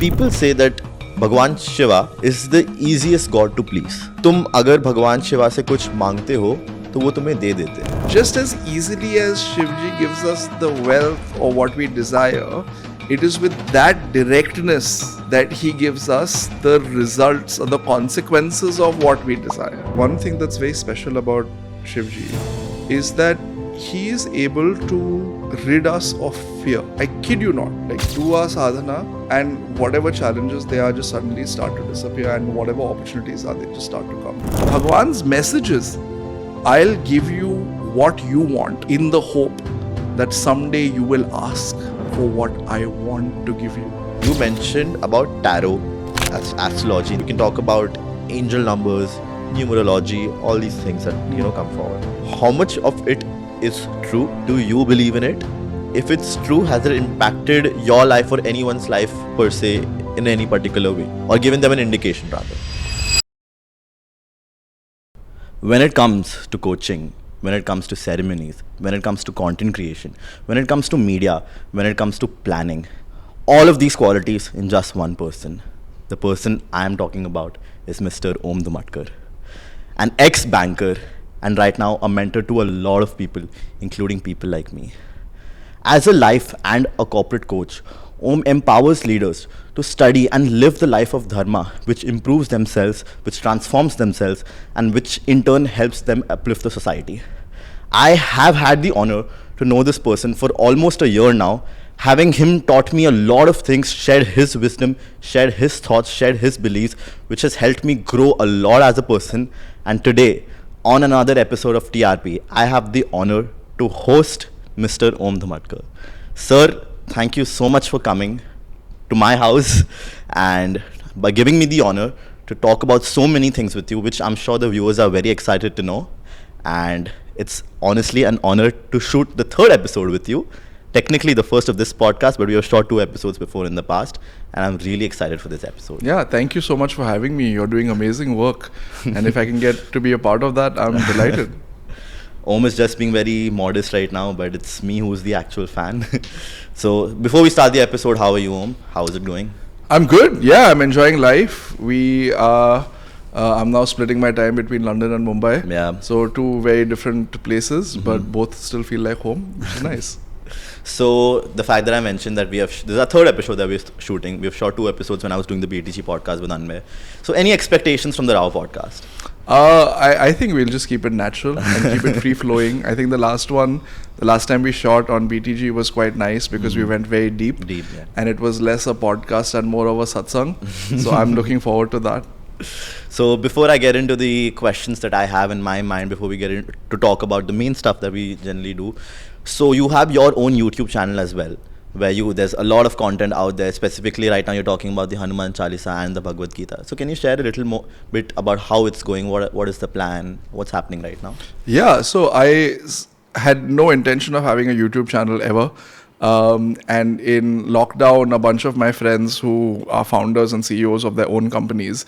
People say that भगवान Shiva is the easiest god to please. तुम अगर भगवान शिवा से कुछ मांगते हो तो वो तुम्हें दे देते हैं. Just as easily as Shivji gives us the wealth or what we desire, it is with that directness that he gives us the results or the consequences of what we desire. One thing that's very special about Shivji is that he is able to rid us of fear. I kid you not. Like, do our sadhana and whatever challenges they are just suddenly start to disappear, and whatever opportunities are, they just start to come. Bhagwan's message is, I'll give you what you want in the hope that someday you will ask for what I want to give you. You mentioned about tarot, astrology. You can talk about angel numbers, numerology, all these things that come forward. How much of it is true? Do you believe in it? If it's true, has it impacted your life or anyone's life per se in any particular way, or given them an indication rather? When it comes to coaching, when it comes to ceremonies, when it comes to content creation, when it comes to media, when it comes to planning, all of these qualities in just one person. The person I am talking about is Mr. Om Dhumatkar, an ex-banker and right now a mentor to a lot of people, including people like me. As a life and a corporate coach, Om empowers leaders to study and live the life of dharma, which improves themselves, which transforms themselves, and which in turn helps them uplift the society. I have had the honor to know this person for almost a year now. Having him taught me a lot of things, shared his wisdom, shared his thoughts, shared his beliefs, which has helped me grow a lot as a person. And today, on another episode of TRP, I have the honor to host Mr. Om Dhumatkar. Sir, thank you so much for coming to my house and by giving me the honor to talk about so many things with you, which I'm sure the viewers are very excited to know. And it's honestly an honor to shoot the third episode with you. Technically the first of this podcast, but we have shot 2 episodes before in the past, and I'm really excited for this episode. Yeah, thank you so much for having me. You're doing amazing work, and if I can get to be a part of that, I'm delighted. Om is just being very modest right now, but it's me who's the actual fan. So before we start the episode, how are you, Om? How is it going? I'm good. Yeah, I'm enjoying life. I'm now splitting my time between London and Mumbai. Yeah. So 2 very different places, but both still feel like home, which is nice. So the fact that I mentioned that this is our third episode that we're shooting. We've shot 2 episodes when I was doing the BTG podcast with Anmay. So any expectations from the Rao podcast? I think we'll just keep it natural and keep it free flowing. I think the last time we shot on BTG was quite nice because we went very deep. Yeah. And it was less a podcast and more of a satsang. So I'm looking forward to that. So before I get into the questions that I have in my mind, before we get into to talk about the main stuff that we generally do, so you have your own YouTube channel as well, where there's a lot of content out there. Specifically right now you're talking about the Hanuman Chalisa and the Bhagwad Gita. So can you share a little more bit about how it's going? What is the plan? What's happening right now? Yeah, so I had no intention of having a YouTube channel ever. And in lockdown, a bunch of my friends who are founders and CEOs of their own companies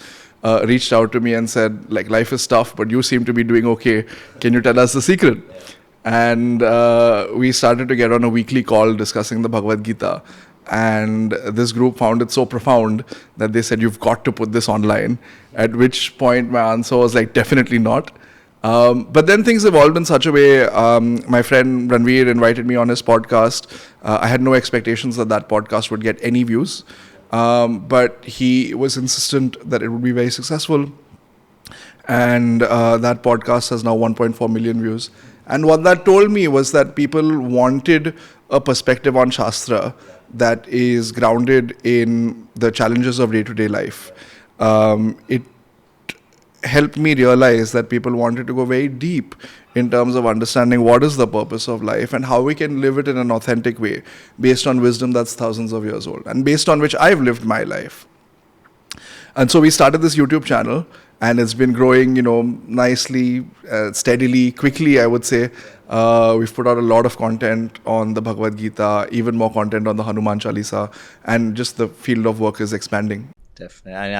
reached out to me and said, like, life is tough, but you seem to be doing okay. Can you tell us the secret? And we started to get on a weekly call discussing the Bhagwad Gita. And this group found it so profound that they said, you've got to put this online. At which point my answer was like, definitely not. But then things evolved in such a way. My friend Ranveer invited me on his podcast. I had no expectations that podcast would get any views. But he was insistent that it would be very successful. And that podcast has now 1.4 million views. And what that told me was that people wanted a perspective on Shastra that is grounded in the challenges of day-to-day life. It helped me realize that people wanted to go very deep in terms of understanding what is the purpose of life and how we can live it in an authentic way based on wisdom that's thousands of years old and based on which I've lived my life. And so we started this YouTube channel, and it's been growing, nicely, steadily, quickly, I would say. We've put out a lot of content on the Bhagwad Gita, even more content on the Hanuman Chalisa, and just the field of work is expanding. Definitely.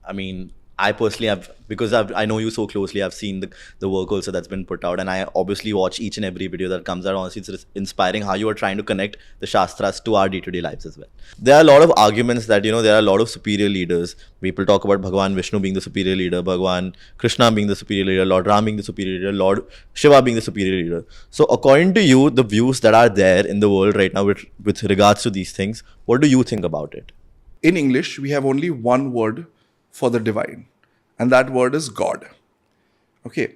I mean, I personally have, because I know you so closely, I've seen the work also that's been put out, and I obviously watch each and every video that comes out. Honestly, it's inspiring how you are trying to connect the Shastras to our day-to-day lives as well. There are a lot of arguments that, there are a lot of superior leaders. People talk about Bhagwan Vishnu being the superior leader, Bhagwan Krishna being the superior leader, Lord Ram being the superior leader, Lord Shiva being the superior leader. So according to you, the views that are there in the world right now with regards to these things, what do you think about it? In English, we have only one word for the divine, and that word is God. Okay.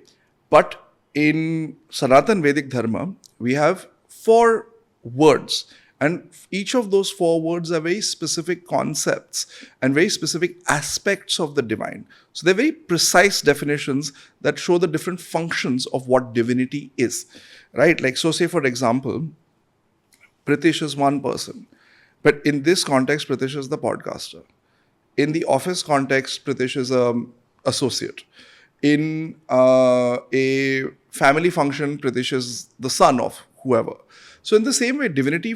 But in Sanatan Vedic Dharma, we have 4 words, and each of those 4 words are very specific concepts and very specific aspects of the divine. So they're very precise definitions that show the different functions of what divinity is, right? Like, so say for example, Pritish is one person. But in this context, Pritish is the podcaster. In the office context, Pritish is an associate. In a family function, Pritish is the son of whoever. So in the same way, divinity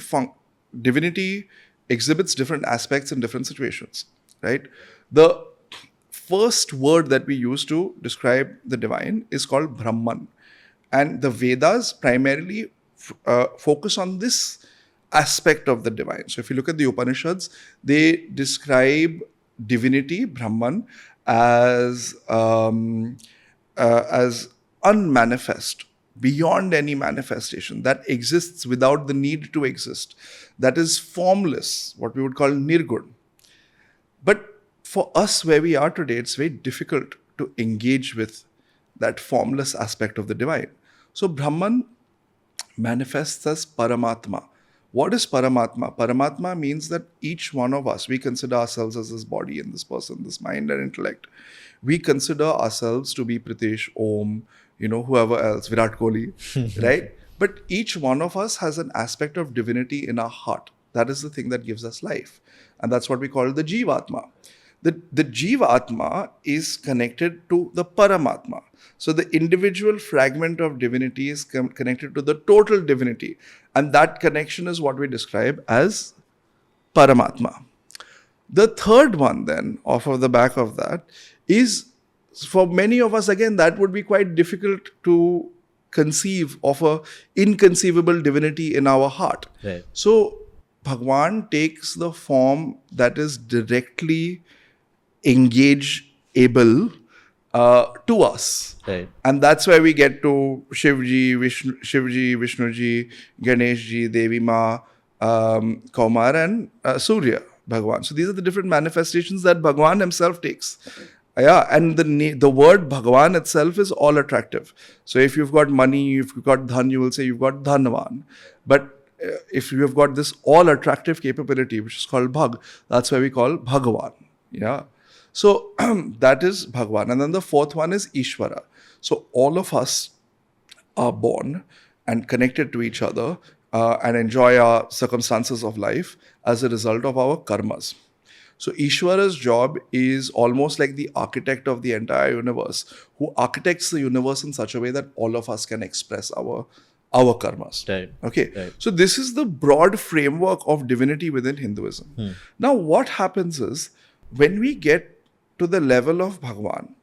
exhibits different aspects in different situations, right? The first word that we use to describe the divine is called Brahman. And the Vedas primarily focus on this aspect of the divine. So if you look at the Upanishads, they describe divinity, Brahman, as unmanifest, beyond any manifestation, that exists without the need to exist, that is formless, what we would call nirgun. But for us, where we are today, it's very difficult to engage with that formless aspect of the divine. So Brahman manifests as Paramatma. What is Paramatma? Paramatma means that each one of us, we consider ourselves as this body and this person, this mind and intellect. We consider ourselves to be Pritish, Om, whoever else, Virat Kohli, right? But each one of us has an aspect of divinity in our heart. That is the thing that gives us life. And that's what we call the Jivatma. The Jivatma is connected to the Paramatma. So the individual fragment of divinity is connected to the total divinity. And that connection is what we describe as Paramatma. The third one then, off of the back of that, is for many of us, again, that would be quite difficult to conceive of a inconceivable divinity in our heart. Right. So Bhagwan takes the form that is directly engageable to us. Right. And that's where we get to Shivji, Vishnuji, Ganeshji, Devi Ma, Kaumar and Surya Bhagwan. So these are the different manifestations that Bhagwan himself takes. Yeah, and the word Bhagwan itself is all attractive. So if you've got money, if you've got dhan, you will say you've got dhanvan. But if you have got this all attractive capability, which is called Bhag, that's why we call Bhagwan. Yeah. So that is Bhagwan. And then the fourth one is Ishvara. So all of us are born and connected to each other and enjoy our circumstances of life as a result of our karmas. So Ishvara's job is almost like the architect of the entire universe, who architects the universe in such a way that all of us can express our karmas. Right. Okay. Right. So this is the broad framework of divinity within Hinduism. Now what happens is, when we get to the level of Bhagwan,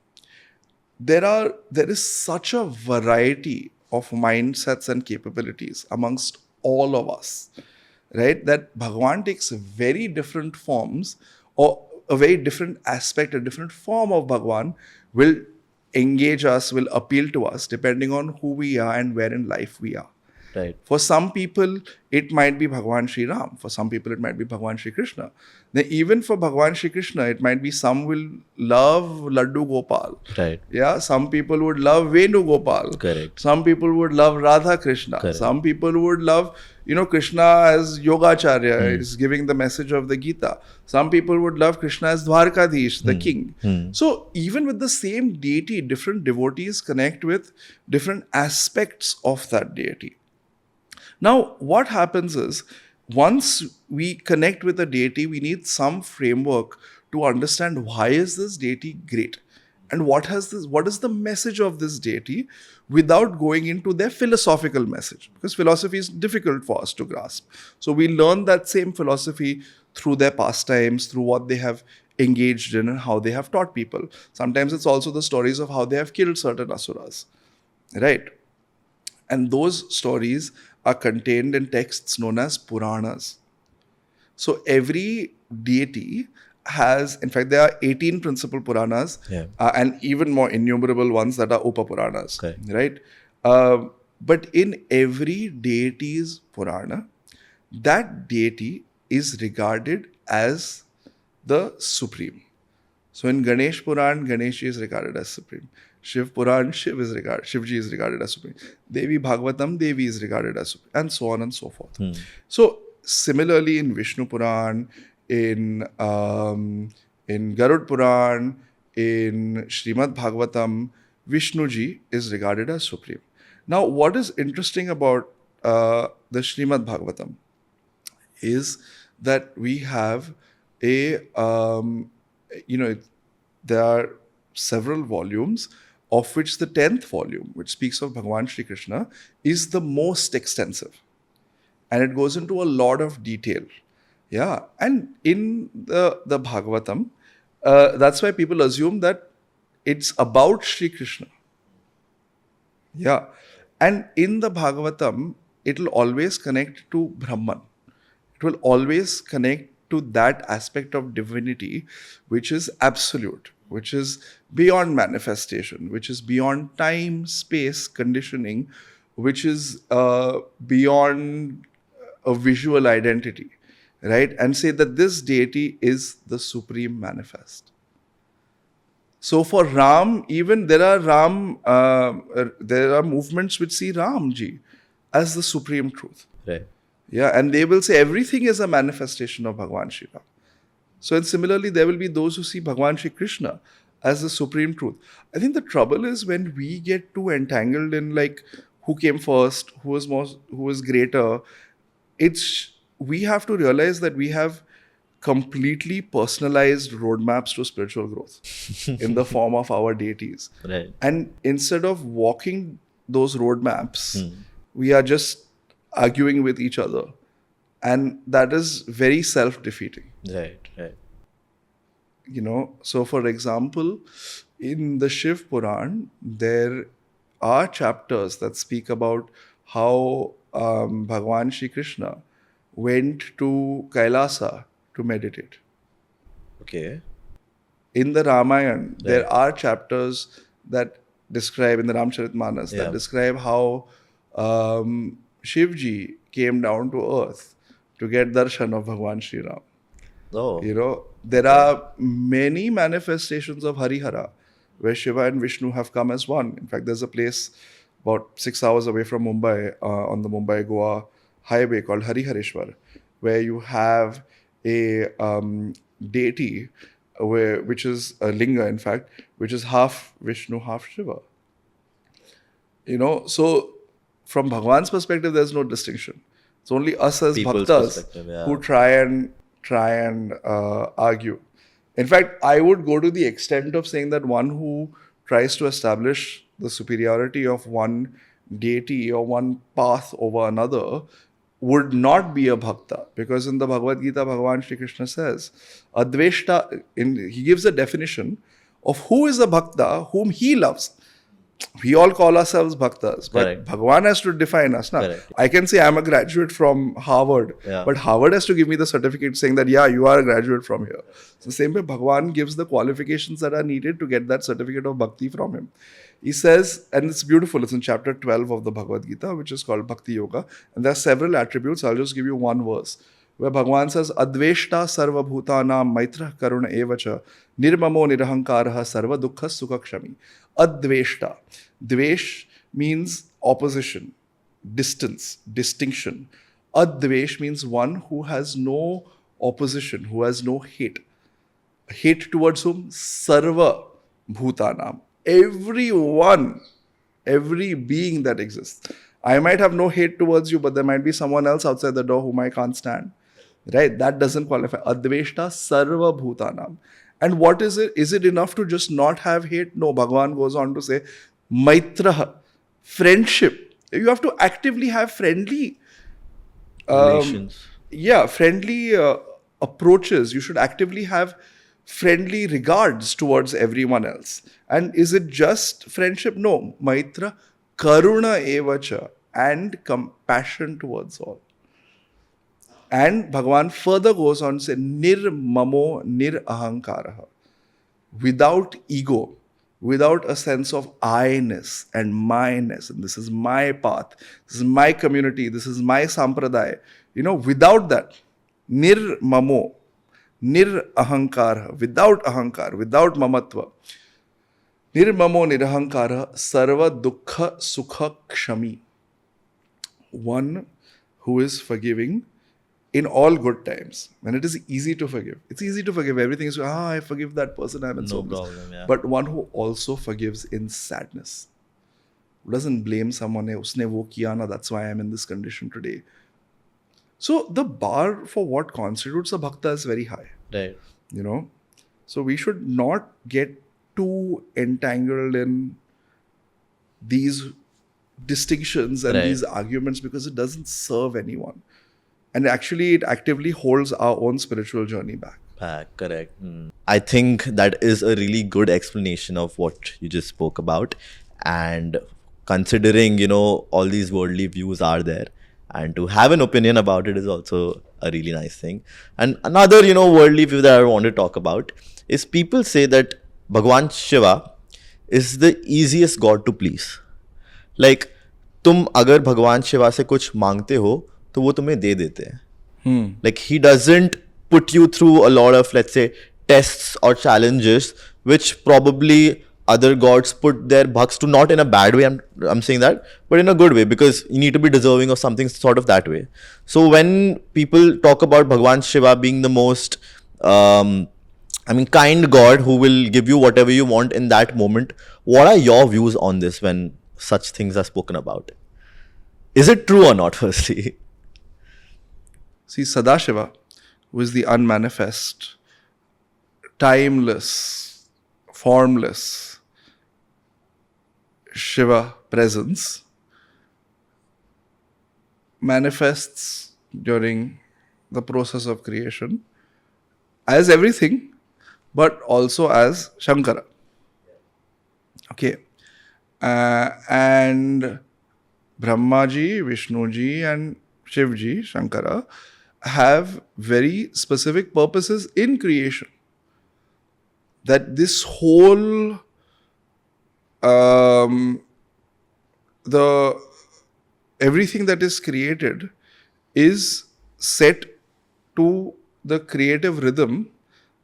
there is such a variety of mindsets and capabilities amongst all of us, right? That Bhagwan takes very different forms, or a very different aspect, a different form of Bhagwan will engage us, will appeal to us, depending on who we are and where in life we are. Right. For some people, it might be Bhagwan Sri Ram. For some people, it might be Bhagwan Sri Krishna. Then even for Bhagwan Sri Krishna, it might be some will love Laddu Gopal. Right. Yeah, some people would love Venu Gopal. Correct. Some people would love Radha Krishna. Correct. Some people would love, Krishna as Yogacharya, is giving the message of the Gita. Some people would love Krishna as Dwarkadish, the king. So even with the same deity, different devotees connect with different aspects of that deity. Now, what happens is, once we connect with a deity, we need some framework to understand why is this deity great and what is the message of this deity, without going into their philosophical message, because philosophy is difficult for us to grasp. So we learn that same philosophy through their pastimes, through what they have engaged in and how they have taught people. Sometimes it's also the stories of how they have killed certain asuras, right? And those stories are contained in texts known as Puranas. So every deity has, in fact, there are 18 principal Puranas and even more innumerable ones that are Upapuranas, right? But in every deity's Purana, that deity is regarded as the supreme. So in Ganesh Puran, Ganesh is regarded as supreme. Shiv Puran, Shivji is regarded as supreme. Devi Bhagvatam, Devi is regarded as supreme, and so on and so forth. So similarly, in Vishnu Puran, in Garud Puran, in Srimad Bhagvatam, Vishnuji is regarded as supreme. Now, what is interesting about the Srimad Bhagvatam is that we have there are several volumes, of which the 10th volume, which speaks of Bhagwan Shri Krishna, is the most extensive. And it goes into a lot of detail. Yeah. And in the Bhagavatam, that's why people assume that it's about Shri Krishna. Yeah. And in the Bhagavatam, it will always connect to Brahman. It will always connect to that aspect of divinity which is absolute, which is beyond manifestation, which is beyond time, space, conditioning, which is beyond a visual identity, right? And say that this deity is the supreme manifest. So for Ram, even there are movements which see Ramji as the supreme truth. Right. Yeah, and they will say everything is a manifestation of Bhagwan Shiva. So and similarly, there will be those who see Bhagwan Shri Krishna as the supreme truth. I think the trouble is when we get too entangled in like who came first, who was greater. We have to realize that we have completely personalized roadmaps to spiritual growth in the form of our deities. Right. And instead of walking those roadmaps, we are just arguing with each other. And that is very self-defeating. Right. So for example, in the Shiv Puran, there are chapters that speak about how Bhagwan Shri Krishna went to Kailasa to meditate. Okay. In the Ramayana, there are chapters that describe, in the Ramcharitmanas, that describe how Shivji came down to earth to get darshan of Bhagwan Shri Ram. Oh. There are many manifestations of Harihara where Shiva and Vishnu have come as one. In fact, there's a place about 6 hours away from Mumbai on the Mumbai-Goa highway called Harihareshwar, where you have a deity which is a linga, in fact, which is half Vishnu, half Shiva. So from Bhagwan's perspective, there's no distinction. It's only us as People's bhaktas who try and argue. In fact, I would go to the extent of saying that one who tries to establish the superiority of one deity or one path over another would not be a bhakta. Because in the Bhagwad Gita, Bhagavan Shri Krishna says, Adveshta, he gives a definition of who is a bhakta whom he loves. We all call ourselves bhaktas, but Correct. Bhagwan has to define us. I can say I'm a graduate from Harvard, but Harvard has to give me the certificate saying that, you are a graduate from here. So the same way, Bhagwan gives the qualifications that are needed to get that certificate of bhakti from him. He says, and it's beautiful, it's in chapter 12 of the Bhagwad Gita, which is called Bhakti Yoga. And there are several attributes. I'll just give you one verse, where Bhagwan says, Adveshta sarva bhutanam maitra karuna evacha nirmamo nirahankaraha sarva dukkha sukakshami. Adveshta. Dvesh means opposition, distance, distinction. Advesh means one who has no opposition, who has no hate. Hate towards whom? Sarva bhutanam. Everyone, every being that exists. I might have no hate towards you, but there might be someone else outside the door whom I can't stand. Right? That doesn't qualify. Adveshta sarva bhutanam. And what is it? Is it enough to just not have hate? No, Bhagwan goes on to say, Maitraha, friendship. You have to actively have friendly relations. Friendly approaches. You should actively have friendly regards towards everyone else. And is it just friendship? No. Maitra, karuna evacha, and compassion towards all. And Bhagavan further goes on to say, nirmamo nirahankaraha. Without ego, without a sense of I-ness and my-ness, and this is my path, this is my community, this is my sampradaya. Without that, nirmamo, nirahankara, without ahankar, without mamatva. Nirmamo nirahankara, sarva dukkha sukha kshami. One who is forgiving in all good times, when it is easy to forgive. It's easy to forgive. Everything is, I forgive that person, I'm in so No problem, yeah. But one who also forgives in sadness. Who doesn't blame someone, usne wo kiya na, that's why I'm in this condition today. So the bar for what constitutes a bhakta is very high. Right. So we should not get too entangled in these distinctions and these arguments, because it doesn't serve anyone. And actually, it actively holds our own spiritual journey back. Correct. I think that is a really good explanation of what you just spoke about. And considering, all these worldly views are there, and to have an opinion about it is also a really nice thing. And another, worldly view that I want to talk about is people say that Bhagwan Shiva is the easiest God to please. Like, तुम अगर भगवान शिवा से कुछ मांगते हो तो वो तुम्हें दे देते हैं. Like, he doesn't put you through a lot of, let's say, tests or challenges, which probably other gods put their bhakts to, not in a bad way, I'm saying that, but in a good way, because you need to be deserving of something sort of that way. So when people talk about Bhagwan Shiva being the most, kind God who will give you whatever you want in that moment, what are your views on this when such things are spoken about? Is it true or not, firstly? See, Sadashiva, who is the unmanifest, timeless, formless Shiva presence, manifests during the process of creation as everything, but also as Shankara. Okay. And Brahmaji, Vishnuji, and Shivji, Shankara, have very specific purposes in creation. That this whole everything that is created is set to the creative rhythm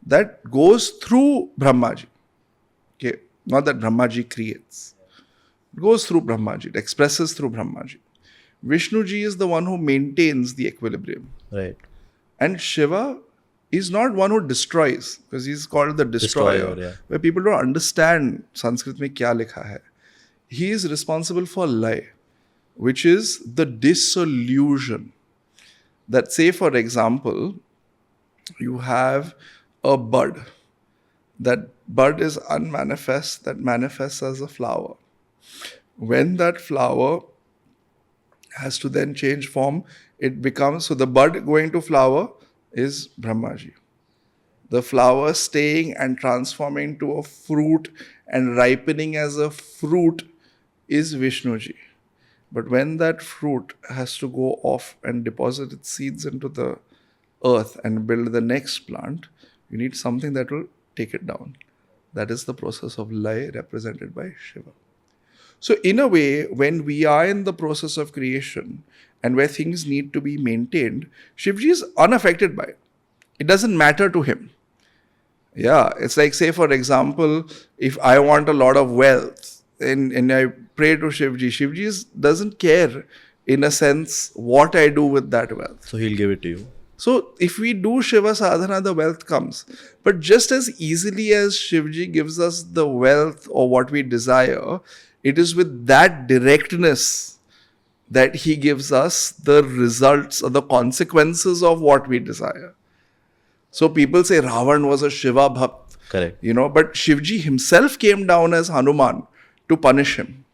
that goes through Brahmaji. Okay, not that Brahmaji creates. It goes through Brahmaji. It expresses through Brahmaji. Vishnuji is the one who maintains the equilibrium. Right. And Shiva is not one who destroys, because he's called the destroyer. Where people don't understand Sanskrit mein kya likha hai. He is responsible for lay, which is the dissolution. That, say for example, you have a bud. That bud is unmanifest, that manifests as a flower. When that flower has to then change form, it becomes, so the bud going to flower is Brahmaji. The flower staying and transforming to a fruit and ripening as a fruit is Vishnuji. But when that fruit has to go off and deposit its seeds into the earth and build the next plant, you need something that will take it down. That is the process of lay represented by Shiva. So in a way, when we are in the process of creation and where things need to be maintained, Shivji is unaffected by it. It doesn't matter to him. Yeah, it's like, say for example, if I want a lot of wealth and I pray to Shivji, Shivji doesn't care in a sense what I do with that wealth. So he'll give it to you. So if we do Shiva sadhana, the wealth comes. But just as easily as Shivji gives us the wealth or what we desire, it is with that directness that he gives us the results or the consequences of what we desire. So people say Ravan was a Shiva bhakt. Correct. But Shivji himself came down as Hanuman to punish him.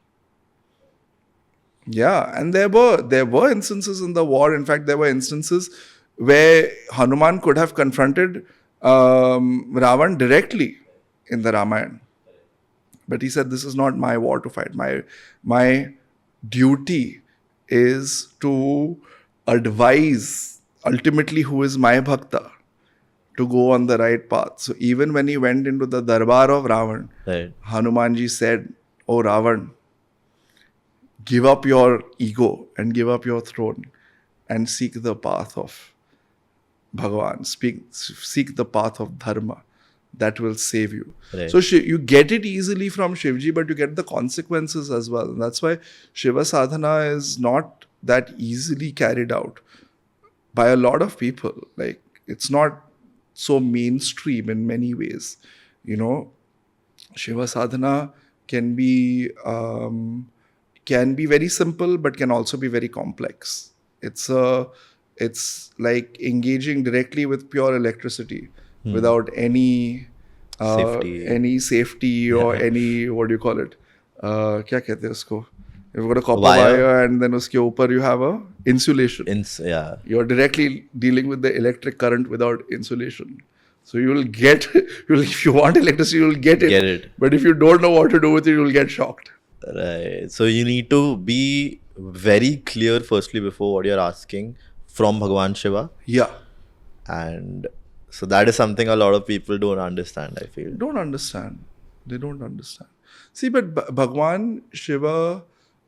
Yeah, and there were instances in the war. In fact, there were instances where Hanuman could have confronted Ravan directly in the Ramayana. But he said, this is not my war to fight. My duty is to advise ultimately who is my bhakta to go on the right path. So even when he went into the darbar of Ravan, Right. Hanumanji said, "Oh Ravan, give up your ego and give up your throne and seek the path of Bhagwan, seek the path of Dharma. That will save you." Right. So you get it easily from Shivji, but you get the consequences as well. And that's why Shiva Sadhana is not that easily carried out by a lot of people. Like, it's not so mainstream in many ways. You know, Shiva Sadhana can be very simple, but can also be very complex. It's like engaging directly with pure electricity without any safety or any, what do you call it? क्या कहते हैं उसको? You've got a copper wire and then uske upar you have a insulation. Yeah. You're directly dealing with the electric current without insulation. So you will get, if you want electricity, you will get it. But if you don't know what to do with it, you will get shocked. Right. So you need to be very clear firstly before what you're asking from Bhagwan Shiva. Yeah. And so that is something a lot of people don't understand, I feel. They don't understand. See, but Bhagwan Shiva,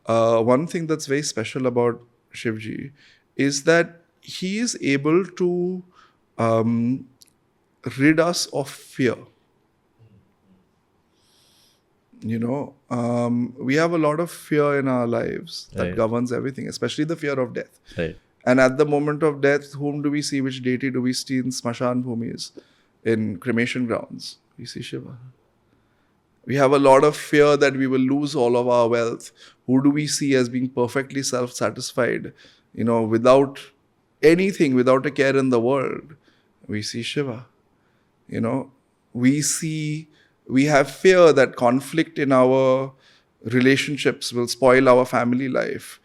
one thing that's very special about Shivji is that he is able to rid us of fear. You know, we have a lot of fear in our lives that governs everything, especially the fear of death. Right. And at the moment of death, whom do we see? Which deity do we see in Smashan Bhumis, in cremation grounds? We see Shiva. We have a lot of fear that we will lose all of our wealth. Who do we see as being perfectly self-satisfied, you know, without anything, without a care in the world? We see Shiva. You know, we have fear that conflict in our relationships will spoil our family life.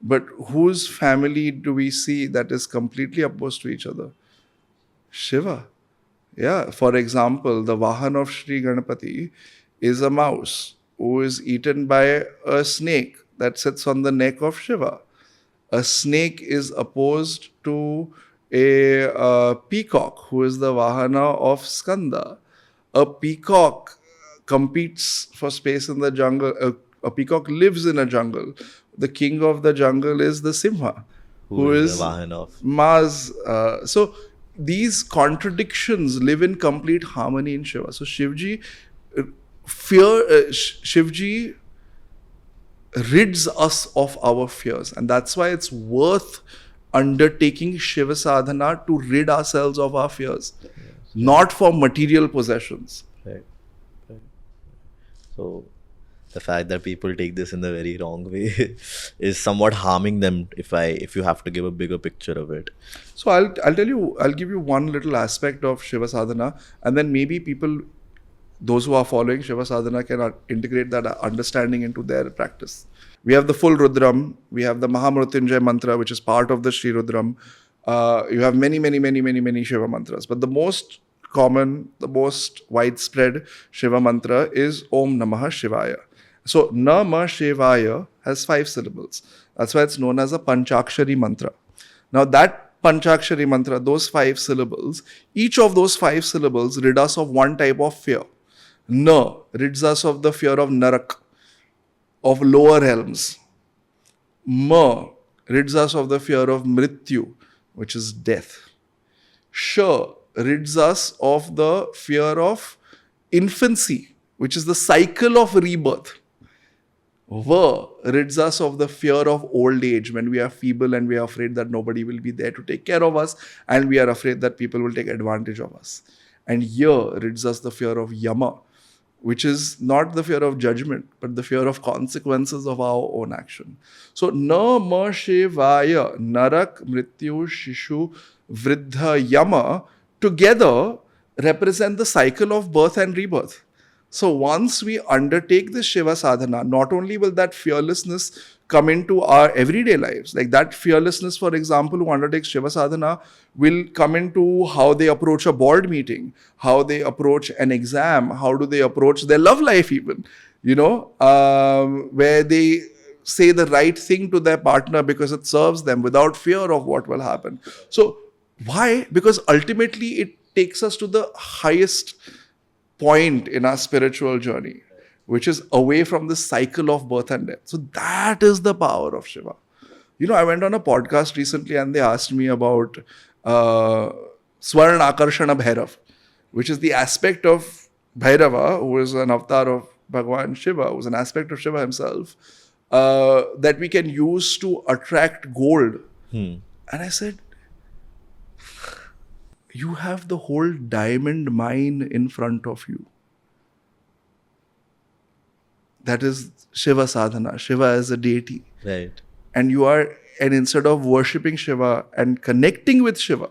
But whose family do we see that is completely opposed to each other? Shiva. Yeah. For example, the Vahan of Sri Ganapati is a mouse who is eaten by a snake that sits on the neck of Shiva. A snake is opposed to a peacock who is the Vahana of Skanda. A peacock competes for space in the jungle. A peacock lives in a jungle. The king of the jungle is the Simha, who is the Vahan of Mars. So these contradictions live in complete harmony in Shiva. So Shivji rids us of our fears, and that's why it's worth undertaking Shiva Sadhana to rid ourselves of our fears, not for material possessions. Right. So the fact that people take this in the very wrong way is somewhat harming them if you have to give a bigger picture of it. So I'll give you one little aspect of Shiva Sadhana, and then maybe those who are following Shiva Sadhana can integrate that understanding into their practice. We have the full Rudram, we have the Mahamrutyunjay mantra, which is part of the Sri Rudram. You have many Shiva mantras, but the most common, the most widespread Shiva mantra is Om Namah Shivaya. So Namah Shivaya has 5 syllables. That's why it's known as a Panchakshari mantra. Now that Panchakshari mantra, those 5 syllables, each of those 5 syllables rid us of one type of fear. Na rids us of the fear of Narak, of lower realms. Ma rids us of the fear of Mrityu, which is death. Sha rids us of the fear of infancy, which is the cycle of rebirth. Va rids us of the fear of old age, when we are feeble and we are afraid that nobody will be there to take care of us, and we are afraid that people will take advantage of us. And Ya rids us the fear of Yama, which is not the fear of judgment, but the fear of consequences of our own action. So, Na Ma Shivaya, Narak, Mrityu, Shishu, Vriddha, Yama, together represent the cycle of birth and rebirth. So once we undertake this Shiva sadhana, not only will that fearlessness come into our everyday lives, like that fearlessness, for example, who undertakes Shiva sadhana will come into how they approach a board meeting, how they approach an exam, how do they approach their love life even, where they say the right thing to their partner because it serves them without fear of what will happen. So why? Because ultimately it takes us to the highest point in our spiritual journey, which is away from the cycle of birth and death. So that is the power of Shiva. I went on a podcast recently and they asked me about Swarna Akarshana Bhairav, which is the aspect of Bhairava, who is an avatar of Bhagwan Shiva, who is an aspect of Shiva himself, that we can use to attract gold. And I said, you have the whole diamond mine in front of you. That is Shiva sadhana. Shiva as a deity. Right. And instead of worshipping Shiva and connecting with Shiva,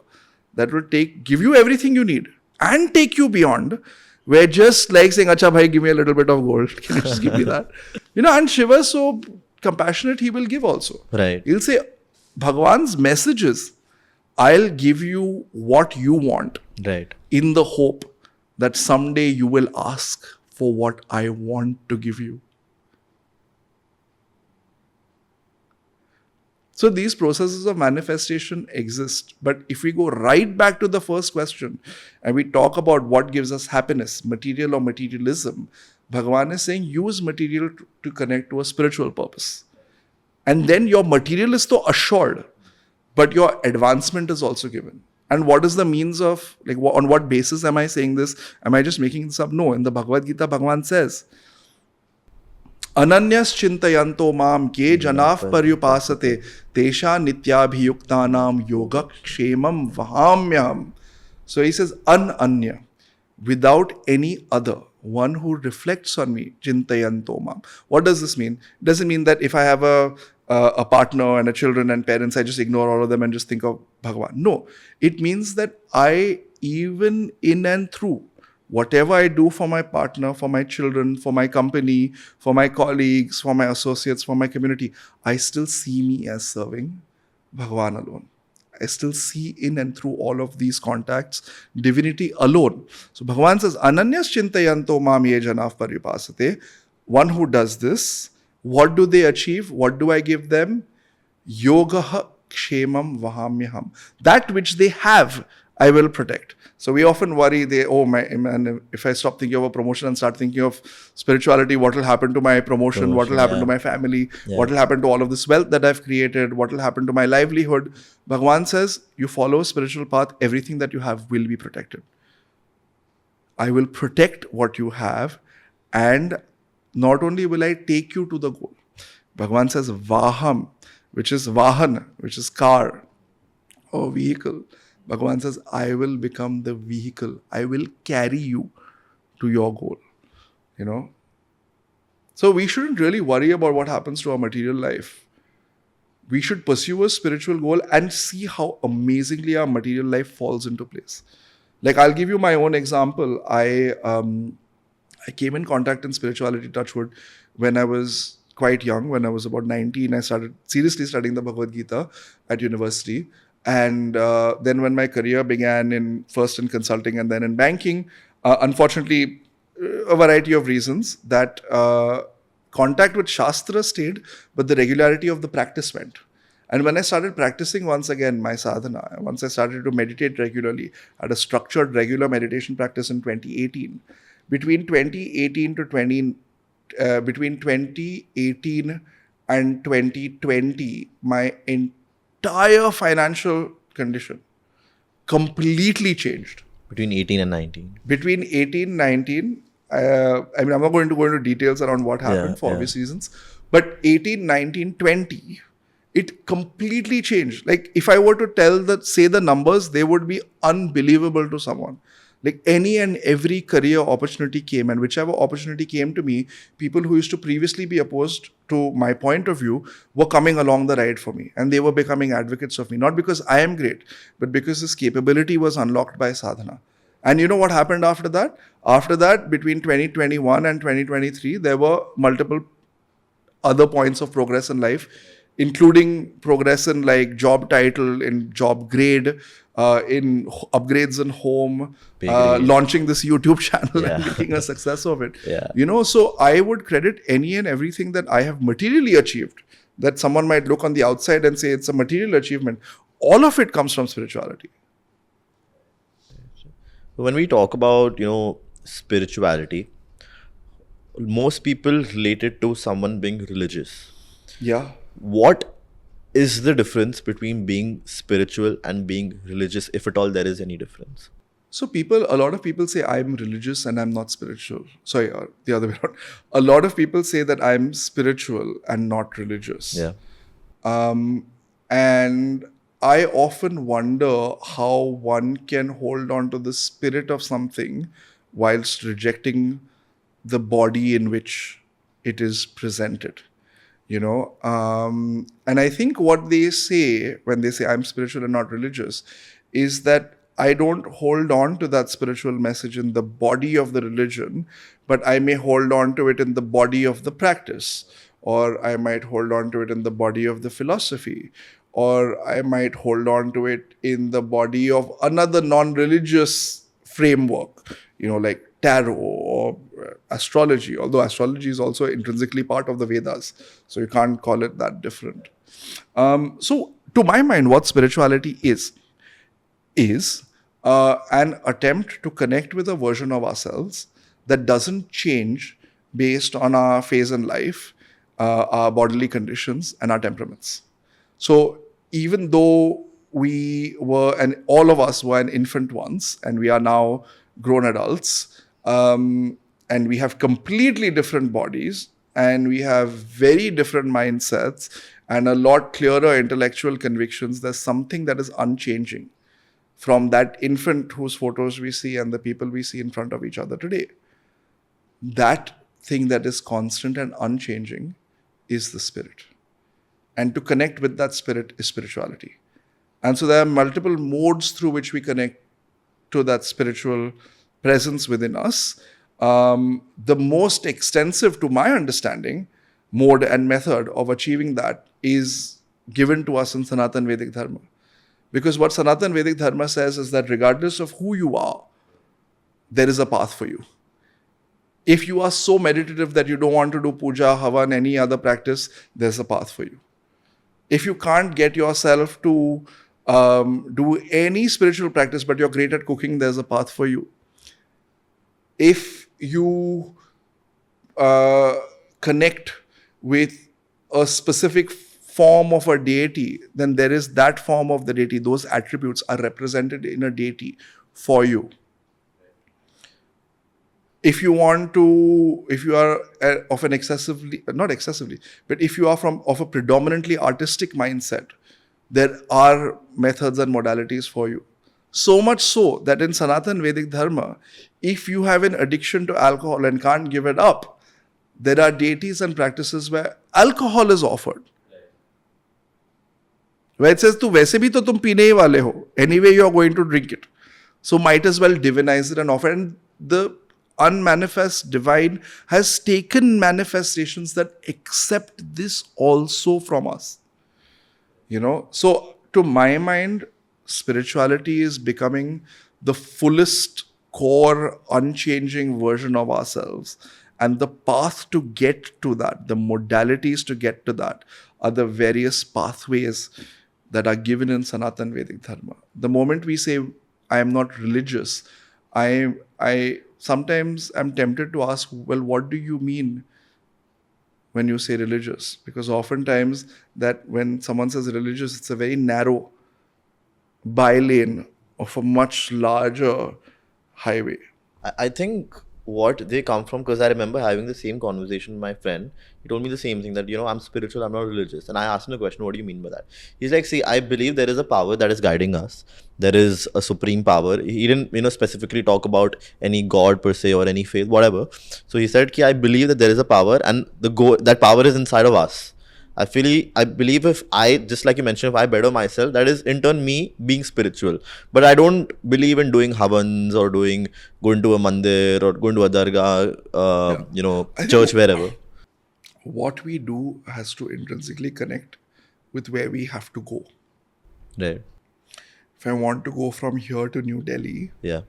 that will give you everything you need and take you beyond. We're just like saying, Acha bhai, give me a little bit of gold. Can you just give me that? And Shiva is so compassionate, he will give also. Right. He'll say, Bhagwan's message is, I'll give you what you want. Right. In the hope that someday you will ask for what I want to give you. So these processes of manifestation exist. But if we go right back to the first question and we talk about what gives us happiness, material or materialism, Bhagwan is saying use material to connect to a spiritual purpose. And then your material is so assured, but your advancement is also given. And what is the means of, on what basis am I saying this? Am I just making this up? No. In the Bhagwad Gita, Bhagwan says, Ananyas chintayanto mam ke janaf paryupasate tesha nityabhiyuktanam yoga kshemam vahamyam. So he says, ananya, without any other, one who reflects on me, chintayanto mam. What does this mean? It doesn't mean that if I have a partner and a children and parents, I just ignore all of them and just think of Bhagwan. No, it means that I, even in and through, whatever I do for my partner, for my children, for my company, for my colleagues, for my associates, for my community, I still see me as serving Bhagwan alone. I still see in and through all of these contacts divinity alone. So Bhagwan says, Ananyas chintayanto mam ye janaf paryupasate. One who does this, what do they achieve? What do I give them? Yogaha kshemam vahamyaham. That which they have, I will protect. So we often worry, if I stop thinking of a promotion and start thinking of spirituality, what will happen to my promotion? What will happen to my family? What will happen to all of this wealth that I've created? What will happen to my livelihood? Bhagwan says, you follow a spiritual path, everything that you have will be protected. I will protect what you have, and not only will I take you to the goal. Bhagwan says, Vaham, which is Vahan, which is car or vehicle. Bhagwan says, I will become the vehicle. I will carry you to your goal. So we shouldn't really worry about what happens to our material life. We should pursue a spiritual goal and see how amazingly our material life falls into place. I'll give you my own example. I came in contact in spirituality, touchwood, when I was quite young. When I was about 19, I started seriously studying the Bhagwad Gita at university. And then when my career began first in consulting and then in banking, unfortunately, a variety of reasons, that contact with Shastra stayed, but the regularity of the practice went. And when I started practicing once again my sadhana, once I started to meditate regularly, I had a structured regular meditation practice in 2018. Between 2018 and 2020, my entire financial condition completely changed. Between 18 and 19. Between 18 19, I'm not going to go into details around what happened for obvious reasons, but 18, 19, 20, it completely changed. If I were to say the numbers, they would be unbelievable to someone. Any and every career opportunity came, and whichever opportunity came to me, people who used to previously be opposed to my point of view were coming along the ride for me, and they were becoming advocates of me, not because I am great, but because this capability was unlocked by sadhana. And you know what happened after that? After that, between 2021 and 2023, there were multiple other points of progress in life, including progress in like job title, in job grade, in upgrades in home, launching this YouTube channel and making a success of it. You know, so I would credit any and everything that I have materially achieved, that someone might look on the outside and say it's a material achievement. All of it comes from spirituality. When we talk about, spirituality, most people relate it to someone being religious. Yeah. What is the difference between being spiritual and being religious, if at all there is any difference? So a lot of people say I'm religious and I'm not spiritual. Sorry, the other way around. A lot of people say that I'm spiritual and not religious. Yeah. And I often wonder how one can hold on to the spirit of something whilst rejecting the body in which it is presented. And I think what they say when they say I'm spiritual and not religious is that I don't hold on to that spiritual message in the body of the religion, but I may hold on to it in the body of the practice, or I might hold on to it in the body of the philosophy, or I might hold on to it in the body of another non-religious framework, like tarot or astrology, although astrology is also intrinsically part of the Vedas, so you can't call it that different. So to my mind, what spirituality is an attempt to connect with a version of ourselves that doesn't change based on our phase in life, our bodily conditions, and our temperaments. So even though all of us were an infant once, and we are now grown adults, and we have completely different bodies, and we have very different mindsets, and a lot clearer intellectual convictions, there's something that is unchanging from that infant whose photos we see and the people we see in front of each other today. That thing that is constant and unchanging is the spirit. And to connect with that spirit is spirituality. And so there are multiple modes through which we connect to that spiritual presence within us. The most extensive, to my understanding, mode and method of achieving that is given to us in Sanatan Vedic Dharma. Because what Sanatan Vedic Dharma says is that regardless of who you are, there is a path for you. If you are so meditative that you don't want to do puja, havan, any other practice, there's a path for you. If you can't get yourself to do any spiritual practice, but you're great at cooking, there's a path for you. If you connect with a specific form of a deity, then there is that form of the deity. Those attributes are represented in a deity for you. If you are of an if you are of a predominantly artistic mindset, there are methods and modalities for you. So much so that in Sanatan Vedic Dharma, if you have an addiction to alcohol and can't give it up, there are deities and practices where alcohol is offered. Where it says, tu वैसे भी तो तुम पीने ही वाले हो. Anyway, you are going to drink it. So might as well divinize it and offer. And the unmanifest divine has taken manifestations that accept this also from us. So to my mind, spirituality is becoming the fullest, core, unchanging version of ourselves. And the path to get to that, the modalities to get to that, are the various pathways that are given in Sanatan Vedic Dharma. The moment we say, I am not religious, I sometimes am tempted to ask, well, what do you mean when you say religious? Because oftentimes that when someone says religious, it's a very narrow bylane of a much larger highway. I think what they come from, because I remember having the same conversation with my friend. He told me the same thing, that I'm spiritual, I'm not religious. And I asked him the question, what do you mean by that? He's like, see, I believe there is a power that is guiding us. There is a supreme power. He didn't specifically talk about any god per se or any faith, whatever. So he said, I believe that there is a power, and that power is inside of us. I believe if I, just like you mentioned, if I better myself, that is in turn me being spiritual. But I don't believe in doing havans or going to a mandir or going to a dargah, I church, think wherever. what we do has to intrinsically connect with where we have to go. Right. If I want to go from here to New Delhi, Yeah.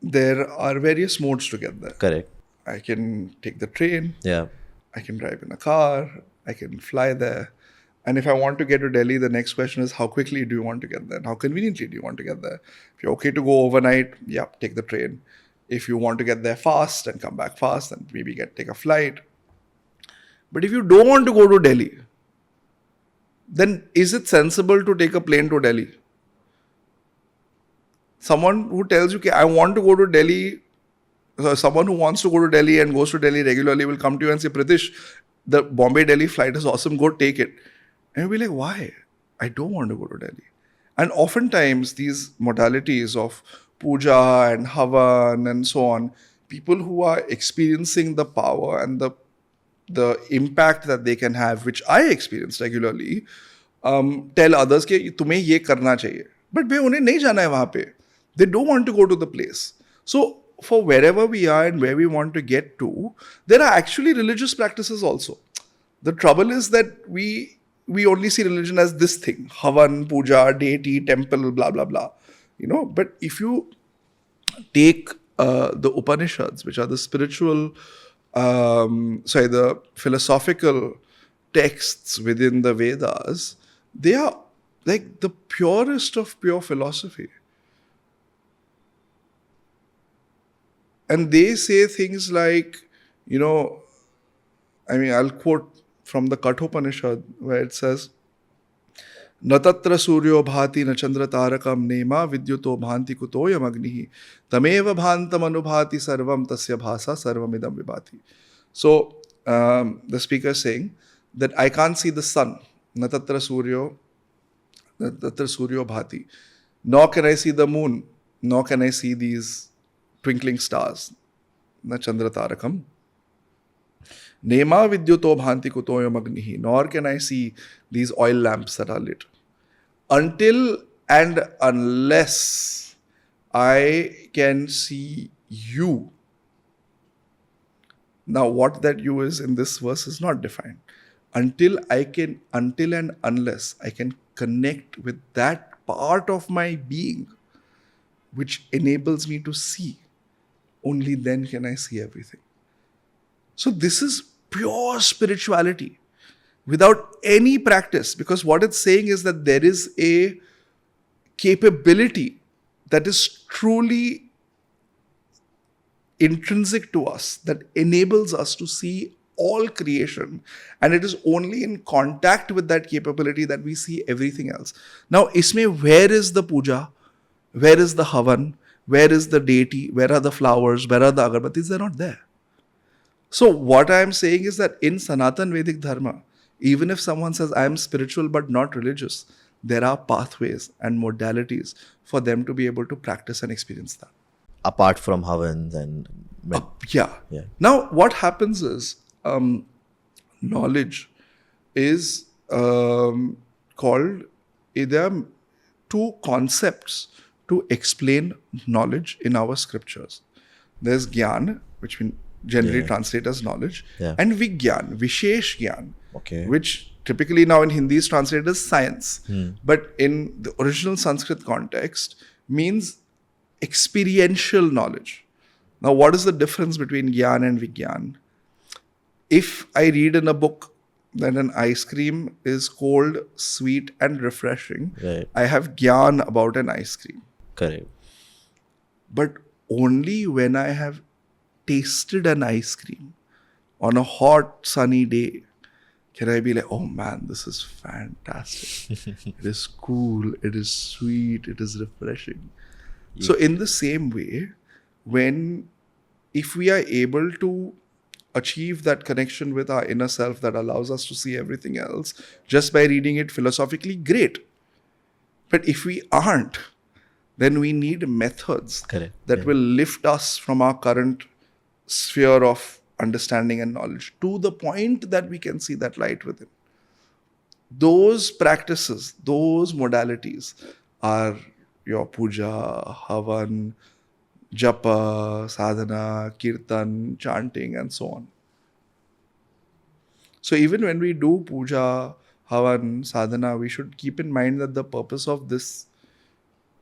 there are various modes to get there. Correct. I can take the train, Yeah. I can drive in a car, I can fly there. And if I want to get to Delhi, the next question is how quickly do you want to get there? And how conveniently do you want to get there? If you're okay to go overnight, yeah, take the train. If you want to get there fast and come back fast, then maybe take a flight. But if you don't want to go to Delhi, then is it sensible to take a plane to Delhi? Someone who tells you, okay, I want to go to Delhi, someone who wants to go to Delhi and goes to Delhi regularly will come to you and say, Pritish, the Bombay-Delhi flight is awesome, go take it. And you'll be like, why? I don't want to go to Delhi. And oftentimes these modalities of puja and havan and so on, people who are experiencing the power and the impact that they can have, which I experience regularly, tell others कि तुम्हें ये करना चाहिए. But भाई उन्हें नहीं जाना है वहाँ पे. They don't want to go to the place. So for wherever we are and where we want to get to, there are actually religious practices also. The trouble is that we only see religion as this thing: havan, puja, deity, temple, blah blah blah. But if you take the Upanishads, which are the spiritual, the philosophical texts within the Vedas, they are like the purest of pure philosophy. And they say things like, I'll quote from the Kathopanishad where it says, न तत्र सूर्यो भाति न चंद्र तारकम नेमा विद्युतो भांति कुतोयम अग्निः तमेव भांतम अनुभाति सर्वम तस्य भासा सर्वमिदं विभाति. So the speaker is saying that I can't see the sun, न तत्र सूर्यो भाति, nor can I see the moon, nor can I see these twinkling stars, न चंद्र तारकम nema vidyuto bhanti kutoyam agnihi, nor can I see these oil lamps that are lit. Until and unless I can see you. Now, what that you is in this verse is not defined. Until and unless I can connect with that part of my being which enables me to see, only then can I see everything. So this is pure spirituality without any practice, because what it's saying is that there is a capability that is truly intrinsic to us that enables us to see all creation, and it is only in contact with that capability that we see everything else. Now, isme where is the puja? Where is the havan? Where is the deity? Where are the flowers? Where are the agarbattis? They're not there. So what I am saying is that in Sanatan Vedic Dharma, even if someone says, I am spiritual but not religious, there are pathways and modalities for them to be able to practice and experience that. Apart from havans and... Yeah. Now, what happens is, knowledge is called, there are two concepts to explain knowledge in our scriptures. There's Gyan, which we generally translate as knowledge, and Vigyan, Vishesh Gyan, which typically now in Hindi is translated as science. But in the original Sanskrit context means experiential knowledge. Now, what is the difference between Gyan and Vigyan? If I read in a book that an ice cream is cold, sweet and refreshing, I have Gyan about an ice cream. Correct. But only when I have tasted an ice cream on a hot, sunny day can I be like, oh man, this is fantastic. It is cool, it is sweet, it is refreshing. So in the same way, if we are able to achieve that connection with our inner self that allows us to see everything else just by reading it philosophically, great. But if we aren't, then we need methods that will lift us from our current sphere of understanding and knowledge to the point that we can see that light within. Those practices, those modalities are your puja, havan, japa, sadhana, kirtan, chanting, and so on. So even when we do puja, havan, sadhana, we should keep in mind that the purpose of this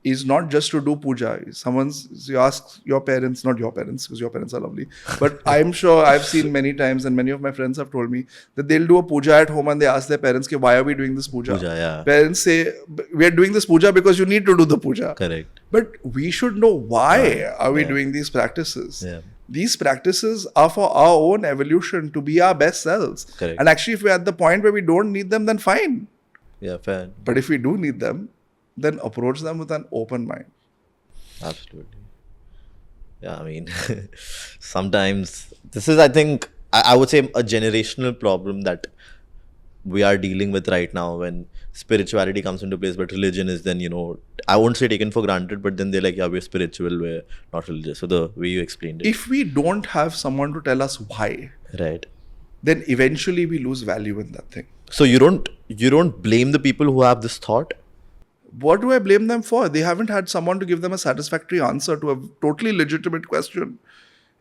is not just to do puja. You ask your parents, not your parents, because your parents are lovely, but I'm sure I've seen many times, and many of my friends have told me that they'll do a puja at home and they ask their parents, why are we doing this puja? Parents say, we are doing this puja because you need to do the puja. Correct. But we should know why are we doing these practices. Yeah. These practices are for our own evolution, to be our best selves. Correct. And actually, if we're at the point where we don't need them, then fine. Yeah, fair. But if we do need them, then approach them with an open mind. Absolutely. Yeah, I mean, sometimes this is, I think, I would say a generational problem that we are dealing with right now when spirituality comes into place, but religion is then, I won't say taken for granted, but then they're like, yeah, we're spiritual, we're not religious. So the way you explained it. If we don't have someone to tell us why, right, then eventually we lose value in that thing. So you don't blame the people who have this thought? What do I blame them for? They haven't had someone to give them a satisfactory answer to a totally legitimate question.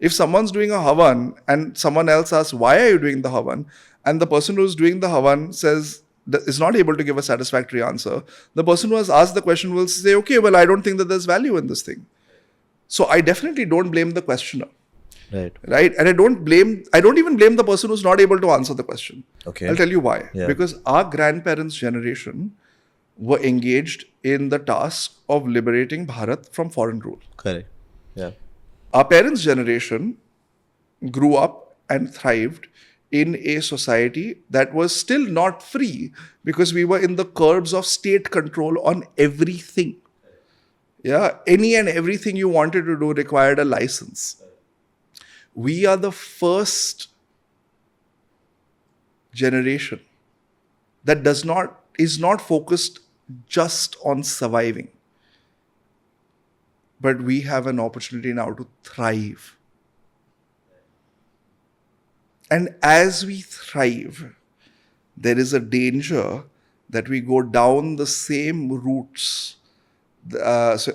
If someone's doing a havan and someone else asks, why are you doing the havan? And the person who's doing the havan says, is not able to give a satisfactory answer, the person who has asked the question will say, okay, well, I don't think that there's value in this thing. So I definitely don't blame the questioner. Right. And I don't even blame the person who's not able to answer the question. Okay. I'll tell you why. Yeah. Because our grandparents' generation were engaged in the task of liberating Bharat from foreign rule. Correct. Yeah. Our parents' generation grew up and thrived in a society that was still not free because we were in the curbs of state control on everything. Yeah, any and everything you wanted to do required a license. We are the first generation that is not focused just on surviving. But we have an opportunity now to thrive. And as we thrive, there is a danger that we go down the same routes. ROUTES,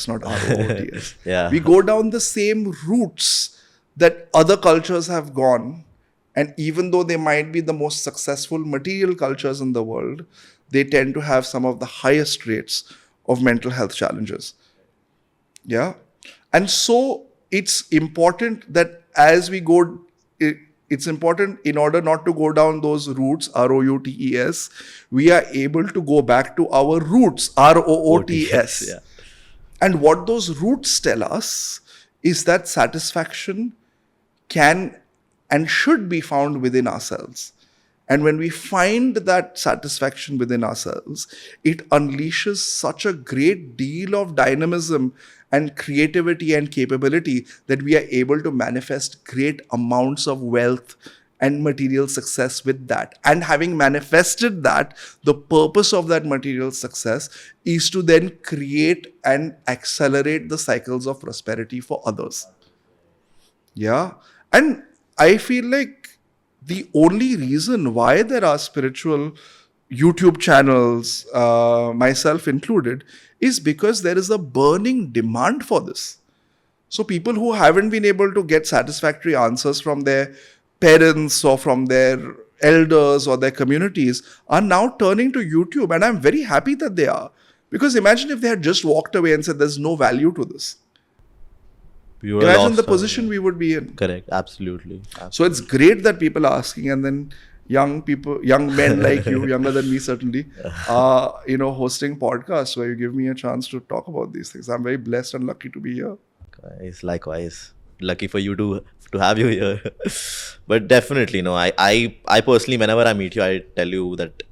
not ROOTS. Yeah. We go down the same routes that other cultures have gone. And even though they might be the most successful material cultures in the world, they tend to have some of the highest rates of mental health challenges. Yeah. And so it's important that as we go, it's important in order not to go down those routes, ROUTES, we are able to go back to our roots, ROOTS. Yeah. And what those roots tell us is that satisfaction can and should be found within ourselves. And when we find that satisfaction within ourselves, it unleashes such a great deal of dynamism and creativity and capability that we are able to manifest great amounts of wealth and material success with that. And having manifested that, the purpose of that material success is to then create and accelerate the cycles of prosperity for others. Yeah. And I feel like the only reason why there are spiritual YouTube channels, myself included, is because there is a burning demand for this. So people who haven't been able to get satisfactory answers from their parents or from their elders or their communities are now turning to YouTube. And I'm very happy that they are. Because imagine if they had just walked away and said, there's no value to this. Imagine the position we would be in. Correct. Absolutely. So it's great that people are asking, and then young men like you, younger than me certainly, are hosting podcasts where you give me a chance to talk about these things. I'm very blessed and lucky to be here. Likewise. Lucky for you to have you here. But definitely, I personally, whenever I meet you, I tell you that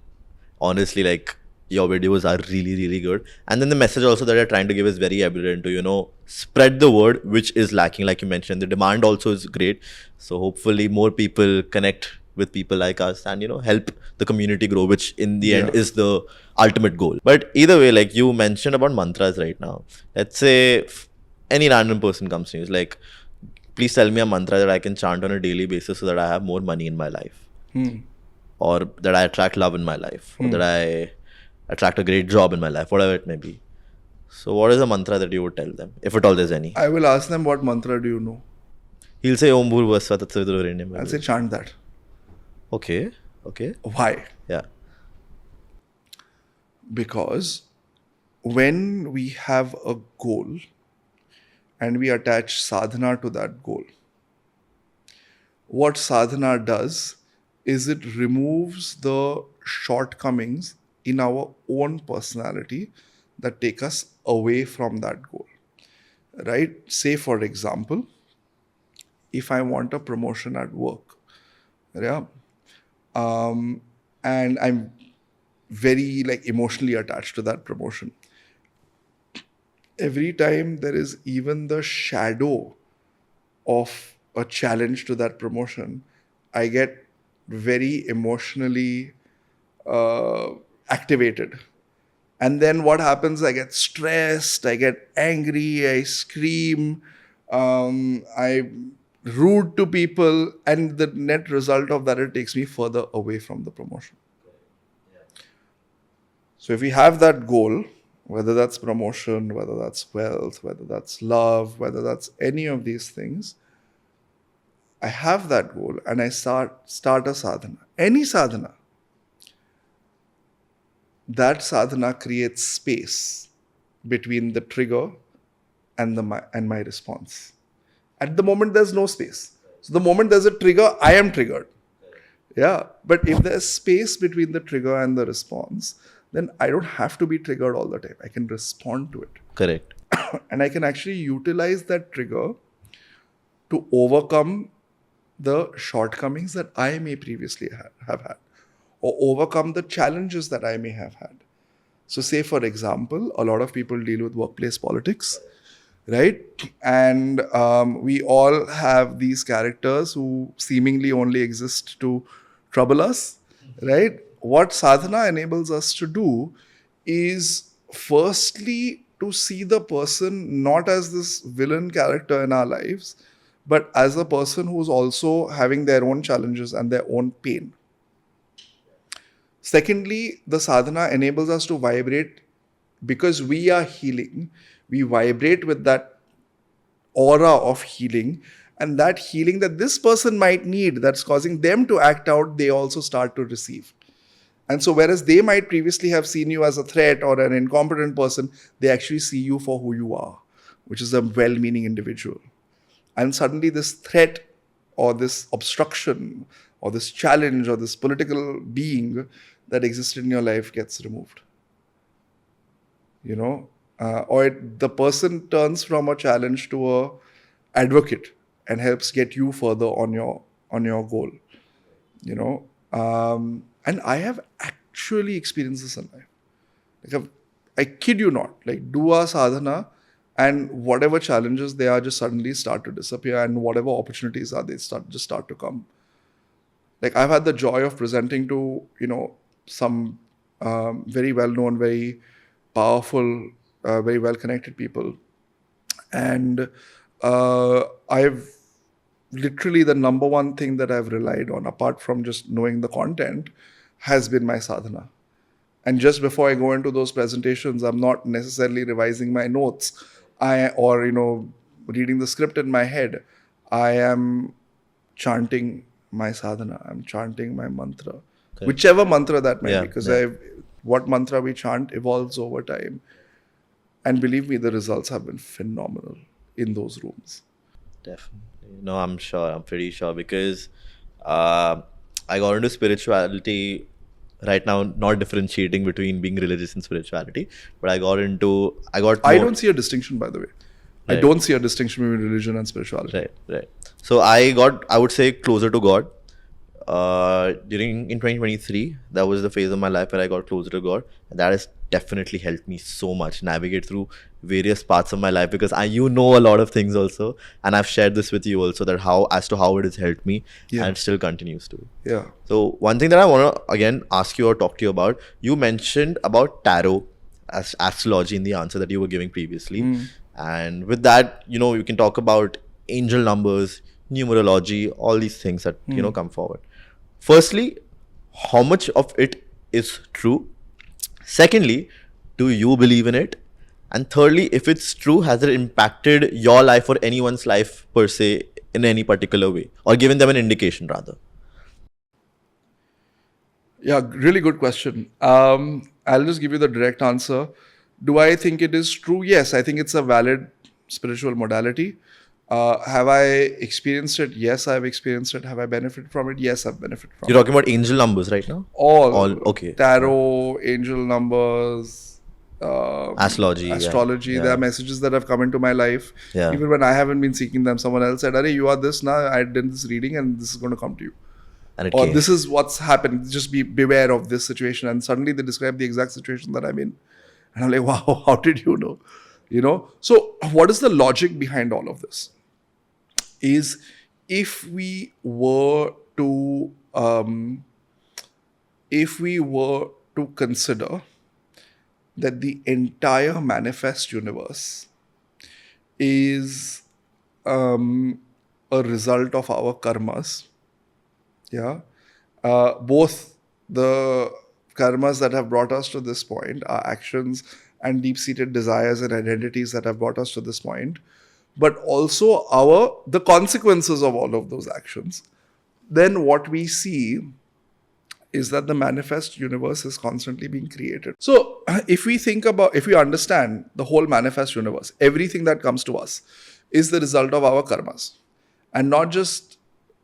honestly, like, your videos are really, really good. And then the message also that you're trying to give is very evident to, spread the word, which is lacking, like you mentioned. The demand also is great. So hopefully more people connect with people like us and, help the community grow, which in the end is the ultimate goal. But either way, like you mentioned about mantras right now. Let's say any random person comes to you, is like, please tell me a mantra that I can chant on a daily basis so that I have more money in my life. or that I attract love in my life, or that I attract a great job in my life, whatever it may be. So what is the mantra that you would tell them, if at all there's any? I will ask them, what mantra do you know? He'll say Om Bhurvasva Tat Saviturvarenyam. I'll say chant that. Okay. Why? Yeah. Because when we have a goal and we attach sadhana to that goal, what sadhana does is it removes the shortcomings in our own personality that take us away from that goal. Right? Say, for example, if I want a promotion at work, yeah, and I'm very emotionally attached to that promotion. Every time there is even the shadow of a challenge to that promotion, I get very emotionally activated. And then what happens? I get stressed, I get angry, I scream, I rude to people, and the net result of that, it takes me further away from the promotion. So if we have that goal, whether that's promotion, whether that's wealth, whether that's love, whether that's any of these things, I have that goal and I start a sadhana, any sadhana. That sadhana creates space between the trigger and my response. At the moment, there's no space. So the moment there's a trigger, I am triggered. Yeah. But if there's space between the trigger and the response, then I don't have to be triggered all the time. I can respond to it. Correct. And I can actually utilize that trigger to overcome the shortcomings that I may previously have had, or overcome the challenges that I may have had. So say, for example, a lot of people deal with workplace politics, right? And we all have these characters who seemingly only exist to trouble us, right? What sadhana enables us to do is firstly to see the person not as this villain character in our lives, but as a person who's also having their own challenges and their own pain. Secondly, the sadhana enables us to vibrate because we are healing. We vibrate with that aura of healing, and that healing that this person might need that's causing them to act out, they also start to receive. And so whereas they might previously have seen you as a threat or an incompetent person, they actually see you for who you are, which is a well-meaning individual. And suddenly this threat or this obstruction or this challenge or this political being that existed in your life gets removed. Or the person turns from a challenge to a advocate and helps get you further on your goal. And I have actually experienced this in life. I kid you not, do a sadhana and whatever challenges they are just suddenly start to disappear, and whatever opportunities are, they start to come. I've had the joy of presenting to, some very well-known, very powerful, very well-connected people. And I've literally, the number one thing that I've relied on, apart from just knowing the content, has been my sadhana. And just before I go into those presentations, I'm not necessarily revising my notes or reading the script in my head. I am chanting my sadhana. I'm chanting my mantra. Okay. Whichever mantra that may be, because what mantra we chant evolves over time. And believe me, the results have been phenomenal in those rooms. Definitely. No, I'm sure. I'm pretty sure, because I got into spirituality right now, not differentiating between being religious and spirituality, but I don't see a distinction, by the way. Right. I don't see a distinction between religion and spirituality. Right. So I would say, closer to God. In 2023, that was the phase of my life where I got closer to God. And that has definitely helped me so much navigate through various parts of my life, because a lot of things also, and I've shared this with you also, that how it has helped me and still continues to. Yeah. So one thing that I want to again ask you or talk to you about, you mentioned about tarot as astrology in the answer that you were giving previously. And with that, you can talk about angel numbers, numerology, all these things that come forward. Firstly, how much of it is true? Secondly, do you believe in it? And thirdly, if it's true, has it impacted your life or anyone's life per se in any particular way, or given them an indication rather? Yeah, really good question. I'll just give you the direct answer. Do I think it is true? Yes, I think it's a valid spiritual modality. Have I experienced it? Yes, I've experienced it. Have I benefited from it? Yes, I've benefited from You're talking about angel numbers right now? All Okay. tarot, angel numbers, Astrology. astrology. Yeah. There are messages that have come into my life. Yeah. Even when I haven't been seeking them, someone else said, "Arey, you are this now. I did this reading, and this is going to come to you." And it Or came. this is what's happened. Just beware of this situation. And suddenly they describe the exact situation that I'm in, and I'm like, "Wow, how did you know?" You know. So, what is the logic behind all of this? Is if we were to consider that the entire manifest universe is a result of our karmas, yeah, both the karmas that have brought us to this point, our actions and deep-seated desires and identities that have brought us to this point, but also the consequences of all of those actions, then what we see is that the manifest universe is constantly being created. So if we understand the whole manifest universe, everything that comes to us is the result of our karmas, and not just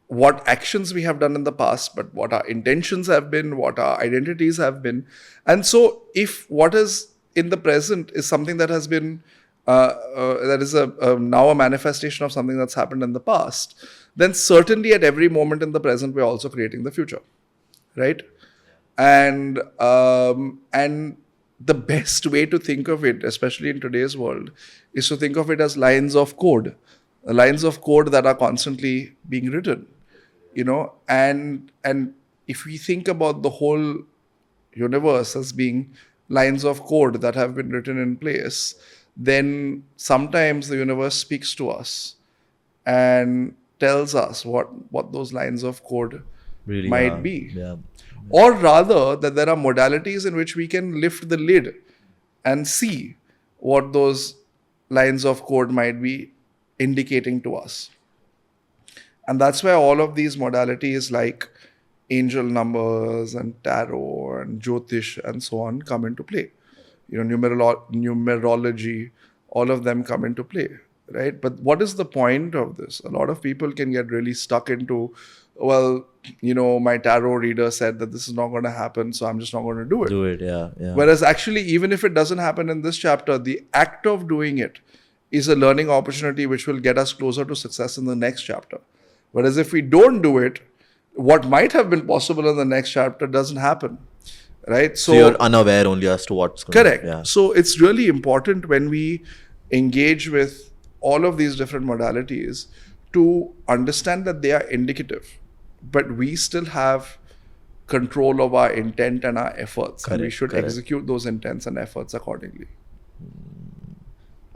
what actions we have done in the past, but what our intentions have been, what our identities have been. And so if what is in the present is something that has been that is now a manifestation of something that's happened in the past, then certainly at every moment in the present we're also creating the future, right? And the best way to think of it, especially in today's world, is to think of it as lines of code that are constantly being written, you know. And if we think about the whole universe as being lines of code that have been written in place, then sometimes the universe speaks to us and tells us what those lines of code Really might are. be. Yeah. Or rather, that there are modalities in which we can lift the lid and see what those lines of code might be indicating to us. And that's where all of these modalities like angel numbers and tarot and Jyotish and so on come into play. You know, numerology, all of them come into play, right? But what is the point of this? A lot of people can get really stuck into, well, you know, my tarot reader said that this is not going to happen, so I'm just not going to do it. Do it, yeah. Whereas actually, even if it doesn't happen in this chapter, the act of doing it is a learning opportunity which will get us closer to success in the next chapter. Whereas if we don't do it, what might have been possible in the next chapter doesn't happen, right? So you're unaware only as to what's going correct. on. Yeah. So it's really important when we engage with all of these different modalities to understand that they are indicative, but we still have control of our intent and our efforts, and we should execute those intents and efforts accordingly.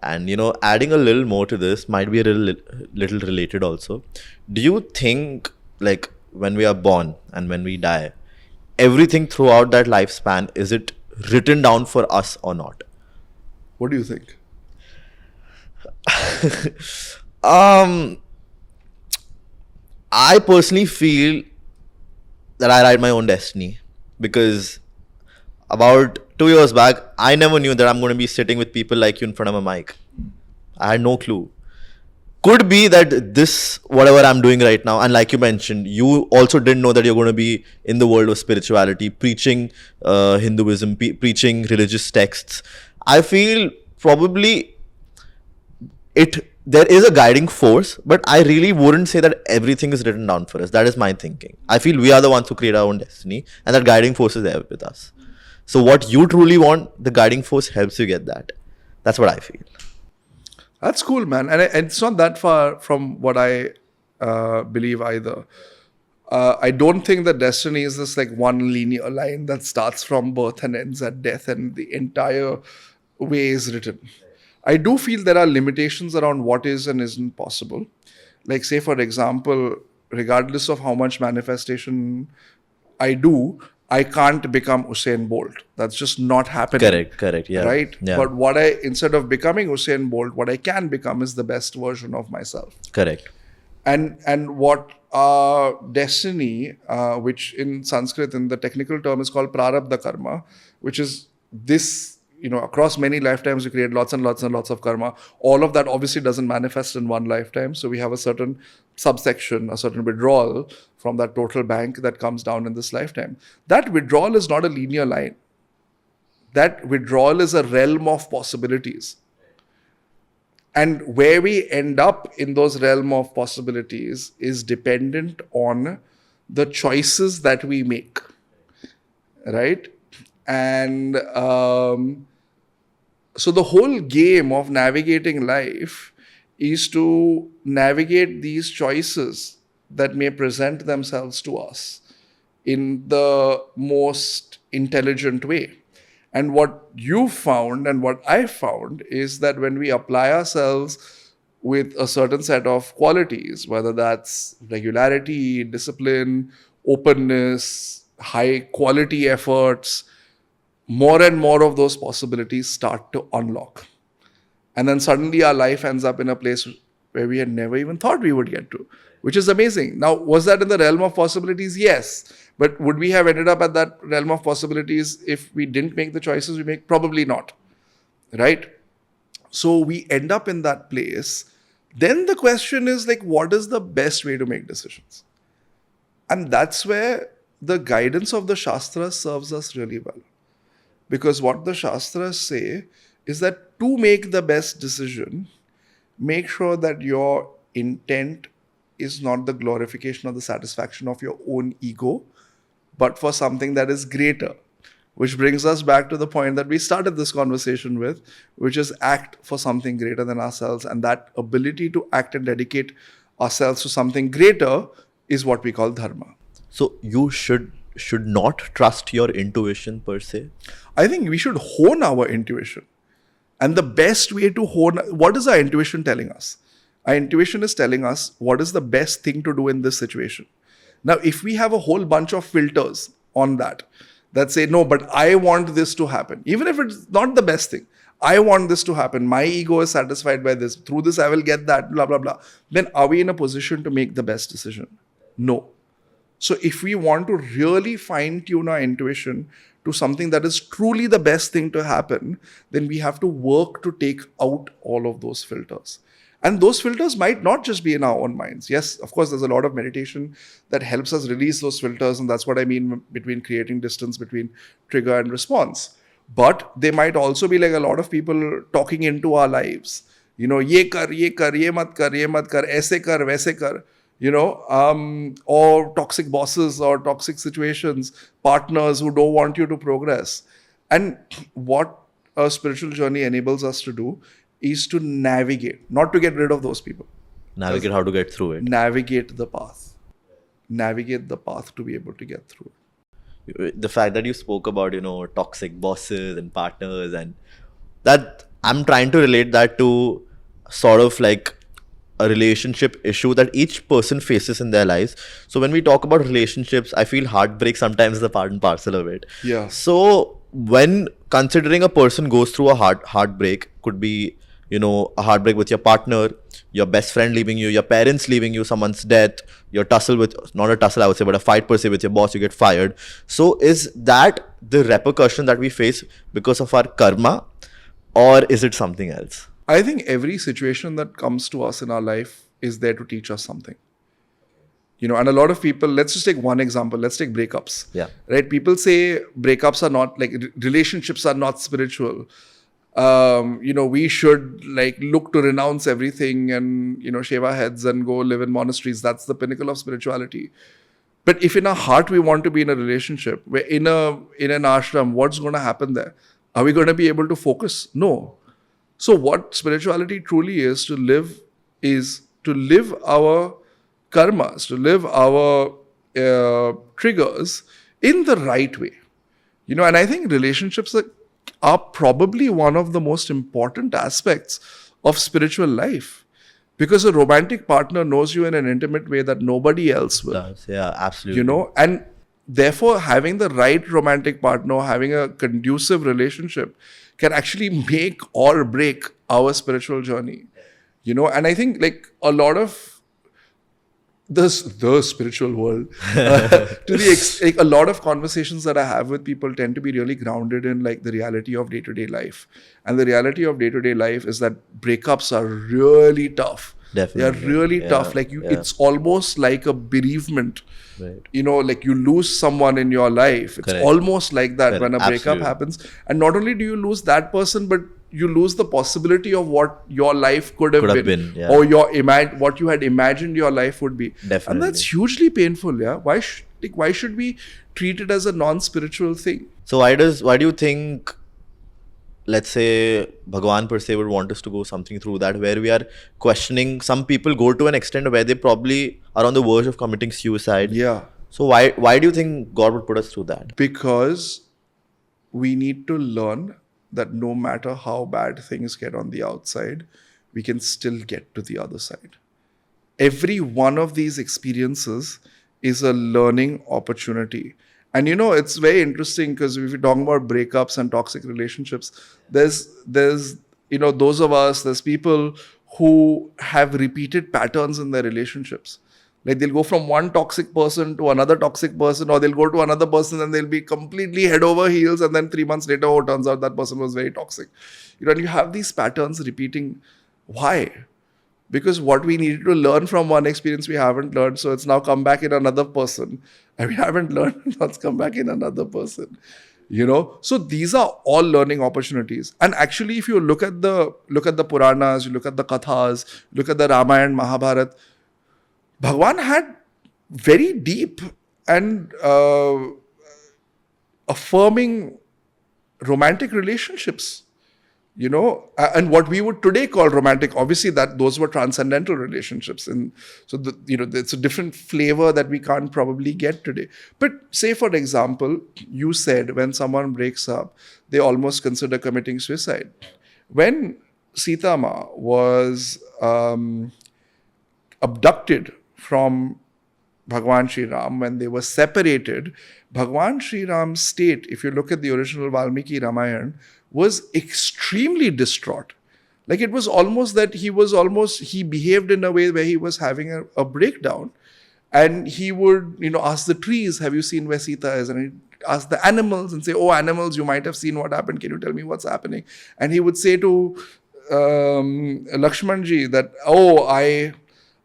And, you know, adding a little more to this might be a little related also. Do you think, like, when we are born and when we die, everything throughout that lifespan, is it written down for us or not? What do you think? I personally feel that I write my own destiny, because about 2 years back, I never knew that I'm going to be sitting with people like you in front of a mic. I had no clue. Could be that this, whatever I'm doing right now, and like you mentioned, you also didn't know that you're going to be in the world of spirituality, preaching Hinduism, preaching religious texts. I feel probably there is a guiding force, but I really wouldn't say that everything is written down for us. That is my thinking. I feel we are the ones who create our own destiny, and that guiding force is there with us. So what you truly want, the guiding force helps you get that. That's what I feel. That's cool, man. And it's not that far from what I believe either. I don't think that destiny is this like one linear line that starts from birth and ends at death, and the entire way is written. I do feel there are limitations around what is and isn't possible. Like, say, for example, regardless of how much manifestation I do, I can't become Usain Bolt. That's just not happening. Correct, yeah. Right? Yeah. But instead of becoming Usain Bolt, what I can become is the best version of myself. Correct. And what destiny, which in Sanskrit in the technical term is called prarabdha karma, which is this, across many lifetimes we create lots and lots and lots of karma. All of that obviously doesn't manifest in one lifetime. So we have a certain subsection, a certain withdrawal from that total bank that comes down in this lifetime. That withdrawal is not a linear line. That withdrawal is a realm of possibilities. And where we end up in those realm of possibilities is dependent on the choices that we make, right? And so the whole game of navigating life is to navigate these choices that may present themselves to us in the most intelligent way. And what you found and what I found is that when we apply ourselves with a certain set of qualities, whether that's regularity, discipline, openness, high quality efforts, more and more of those possibilities start to unlock. And then suddenly our life ends up in a place where we had never even thought we would get to, which is amazing. Now, was that in the realm of possibilities? Yes. But would we have ended up at that realm of possibilities if we didn't make the choices we make? Probably not. Right? So we end up in that place. Then the question is like, what is the best way to make decisions? And that's where the guidance of the Shastras serves us really well. Because what the Shastras say is that to make the best decision, make sure that your intent is not the glorification or the satisfaction of your own ego, but for something that is greater. Which brings us back to the point that we started this conversation with, which is act for something greater than ourselves. And that ability to act and dedicate ourselves to something greater is what we call dharma. So you should not trust your intuition per se? I think we should hone our intuition. And the best way to hone, what is our intuition telling us? Our intuition is telling us what is the best thing to do in this situation. Now, if we have a whole bunch of filters on that say, no, but I want this to happen, even if it's not the best thing, I want this to happen, my ego is satisfied by this, through this I will get that, blah, blah, blah, then are we in a position to make the best decision? No. So if we want to really fine-tune our intuition to something that is truly the best thing to happen, then we have to work to take out all of those filters. And those filters might not just be in our own minds. Yes, of course, there's a lot of meditation that helps us release those filters. And that's what I mean between creating distance between trigger and response. But they might also be like a lot of people talking into our lives. Ye kar, ye mat kar, aise kar, vaise kar. Or toxic bosses or toxic situations, partners who don't want you to progress. And what a spiritual journey enables us to do is to navigate, not to get rid of those people. Navigate how to get through it. Navigate the path. Navigate the path to be able to get through it. The fact that you spoke about, toxic bosses and partners, and that I'm trying to relate that to sort of like a relationship issue that each person faces in their lives. So when we talk about relationships, I feel heartbreak sometimes is a part and parcel of it. Yeah. So when considering a person goes through a heartbreak, could be, a heartbreak with your partner, your best friend leaving you, your parents leaving you, someone's death, your tussle with, not a tussle I would say, but a fight per se with your boss, you get fired. So is that the repercussion that we face because of our karma, or is it something else? I think every situation that comes to us in our life is there to teach us something. And a lot of people, let's just take one example. Let's take breakups. Yeah. Right? People say breakups are not, like, relationships are not spiritual. We should look to renounce everything and, shave our heads and go live in monasteries. That's the pinnacle of spirituality. But if in our heart we want to be in a relationship, we're in an ashram, what's going to happen there? Are we going to be able to focus? No. So what spirituality truly is to live our karmas, to live our triggers in the right way. And I think relationships are probably one of the most important aspects of spiritual life. Because a romantic partner knows you in an intimate way that nobody else will. Yeah, absolutely. And Therefore, having the right romantic partner, having a conducive relationship can actually make or break our spiritual journey. And I think like a lot of the spiritual world like a lot of conversations that I have with people tend to be really grounded in like the reality of day-to-day life. And the reality of day-to-day life is that breakups are really tough. Definitely. They are really tough. Like it's almost like a bereavement. Right. Like you lose someone in your life. It's Correct. almost like that when a breakup Absolutely. happens. And not only do you lose that person, but you lose the possibility of what your life could have been. Yeah. Or what you had imagined your life would be. Definitely. And that's hugely painful. Yeah. Why should we treat it as a non-spiritual thing? So why do you think, let's say, Bhagwan per se would want us to go something through that, where we are questioning? Some people go to an extent where they probably are on the verge of committing suicide. Yeah. So why do you think God would put us through that? Because we need to learn that no matter how bad things get on the outside, we can still get to the other side. Every one of these experiences is a learning opportunity. And it's very interesting because if you're talking about breakups and toxic relationships, there's those of us, there's people who have repeated patterns in their relationships. Like they'll go from one toxic person to another toxic person, or they'll go to another person and they'll be completely head over heels, and then 3 months later, it turns out that person was very toxic. And you have these patterns repeating. Why? Because what we needed to learn from one experience, we haven't learned. So it's now come back in another person. And we haven't learned, now it's come back in another person. So these are all learning opportunities. And actually, if you look at the Puranas, you look at the Kathas, look at the Ramayana, Mahabharata, Bhagwan had very deep and affirming romantic relationships. And what we would today call romantic, obviously those were transcendental relationships. And so, it's a different flavor that we can't probably get today. But say, for example, you said when someone breaks up, they almost consider committing suicide. When Sita Ma was abducted from Bhagwan Sri Ram, when they were separated, Bhagwan Sri Ram's state, if you look at the original Valmiki Ramayana, was extremely distraught. Like it was almost that he behaved in a way where he was having a breakdown. And he would, ask the trees, have you seen where Sita is? And he'd ask the animals and say, oh, animals, you might have seen what happened. Can you tell me what's happening? And he would say to Lakshmanji that, oh,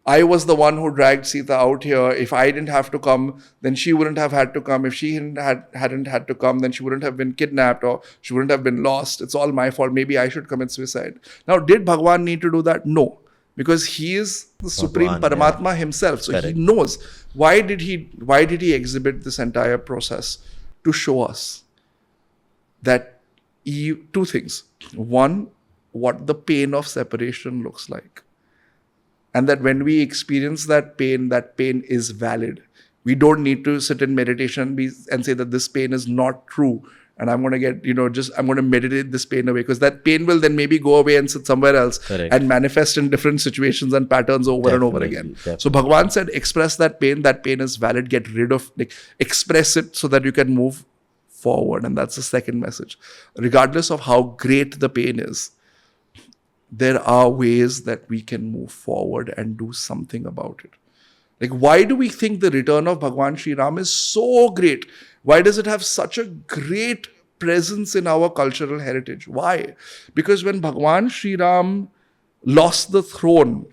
I was the one who dragged Sita out here. If I didn't have to come, then she wouldn't have had to come. If she hadn't had to come, then she wouldn't have been kidnapped or she wouldn't have been lost. It's all my fault. Maybe I should commit suicide. Now, did Bhagwan need to do that? No. Because he is the Supreme Paramatma himself. So Correct. He knows. Why did he exhibit this entire process? To show us that two things. One, what the pain of separation looks like. And that when we experience that pain is valid. We don't need to sit in meditation and say that this pain is not true. And I'm going to get, I'm going to meditate this pain away. Because that pain will then maybe go away and sit somewhere else. Correct. And manifest in different situations and patterns over and over again. Definitely. So Bhagwan said, express that pain is valid. Get rid of, express it so that you can move forward. And that's the second message. Regardless of how great the pain is, there are ways that we can move forward and do something about it. Like, why do we think the return of Bhagwan Sri Ram is so great? Why does it have such a great presence in our cultural heritage? Why? Because when Bhagwan Sri Ram lost the throne,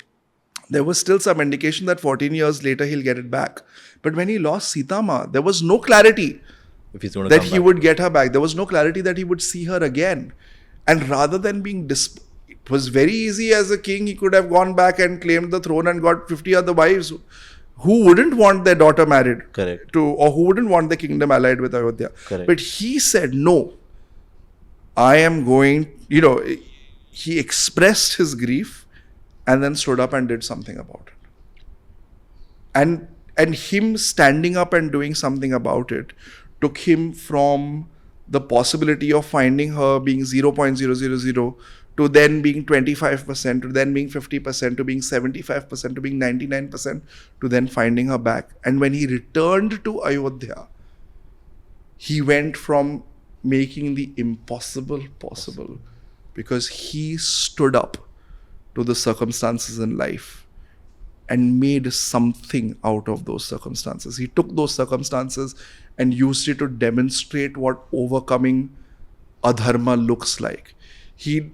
there was still some indication that 14 years later he'll get it back. But when he lost Sita Ma, there was no clarity that he would get her back. There was no clarity that he would see her again. And rather than being it was very easy as a king, he could have gone back and claimed the throne and got 50 other wives. Who wouldn't want their daughter married? Correct. Or who wouldn't want the kingdom allied with Ayodhya? Correct. But he said, no, I am going, he expressed his grief and then stood up and did something about it. And him standing up and doing something about it took him from the possibility of finding her being 0.000 to then being 25%, to then being 50%, to being 75%, to being 99%, to then finding her back. And when he returned to Ayodhya, He went from making the impossible possible because he stood up to the circumstances in life and made something out of those circumstances. He took those circumstances and used it to demonstrate what overcoming adharma looks like. He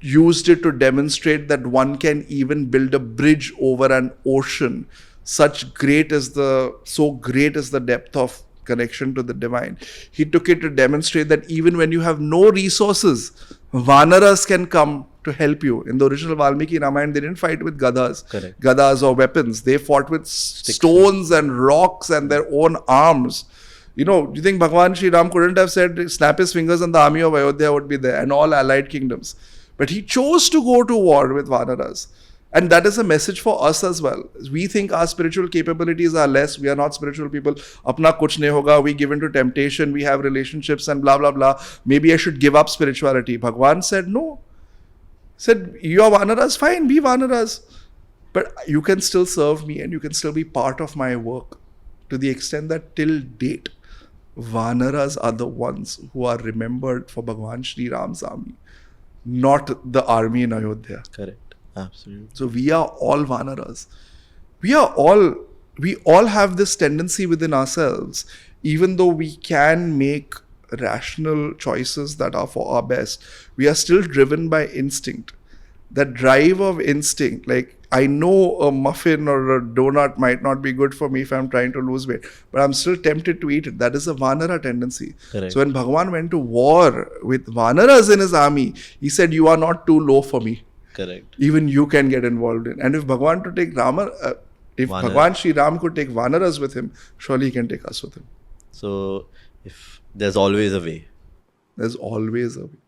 used it to demonstrate that one can even build a bridge over an ocean. So great is the depth of connection to the divine. He took it to demonstrate that even when you have no resources, Vanaras can come to help you. In the original Valmiki Ramayana, they didn't fight with gadas or weapons. They fought with stones and rocks and their own arms. You know, do you think Bhagwan Sri Ram couldn't have said, snap his fingers and the army of Ayodhya would be there and all allied kingdoms? But he chose to go to war with Vanaras. And that is a message for us as well. We think our spiritual capabilities are less. We are not spiritual people. Apna kuch nahi hoga. We give into temptation. We have relationships and blah, blah, blah. Maybe I should give up spirituality. Bhagwan said no. Said, you are Vanaras, fine, be Vanaras. But you can still serve me and you can still be part of my work. To the extent that till date, Vanaras are the ones who are remembered for Bhagwan Sri Ram's army, not the army in Ayodhya. Correct. Absolutely. So we are all Vanaras. We all have this tendency within ourselves, even though we can make rational choices that are for our best, we are still driven by instinct. That drive of instinct, like I know a muffin or a donut might not be good for me if I'm trying to lose weight, but I'm still tempted to eat it. That is a Vanara tendency. Correct. So when Bhagwan went to war with Vanaras in his army, he said, you are not too low for me. Correct. Even you can get involved in. And if Bhagwan to take Bhagwan Sri Ram could take Vanaras with him, surely he can take us with him. So if there's always a way. There's always a way.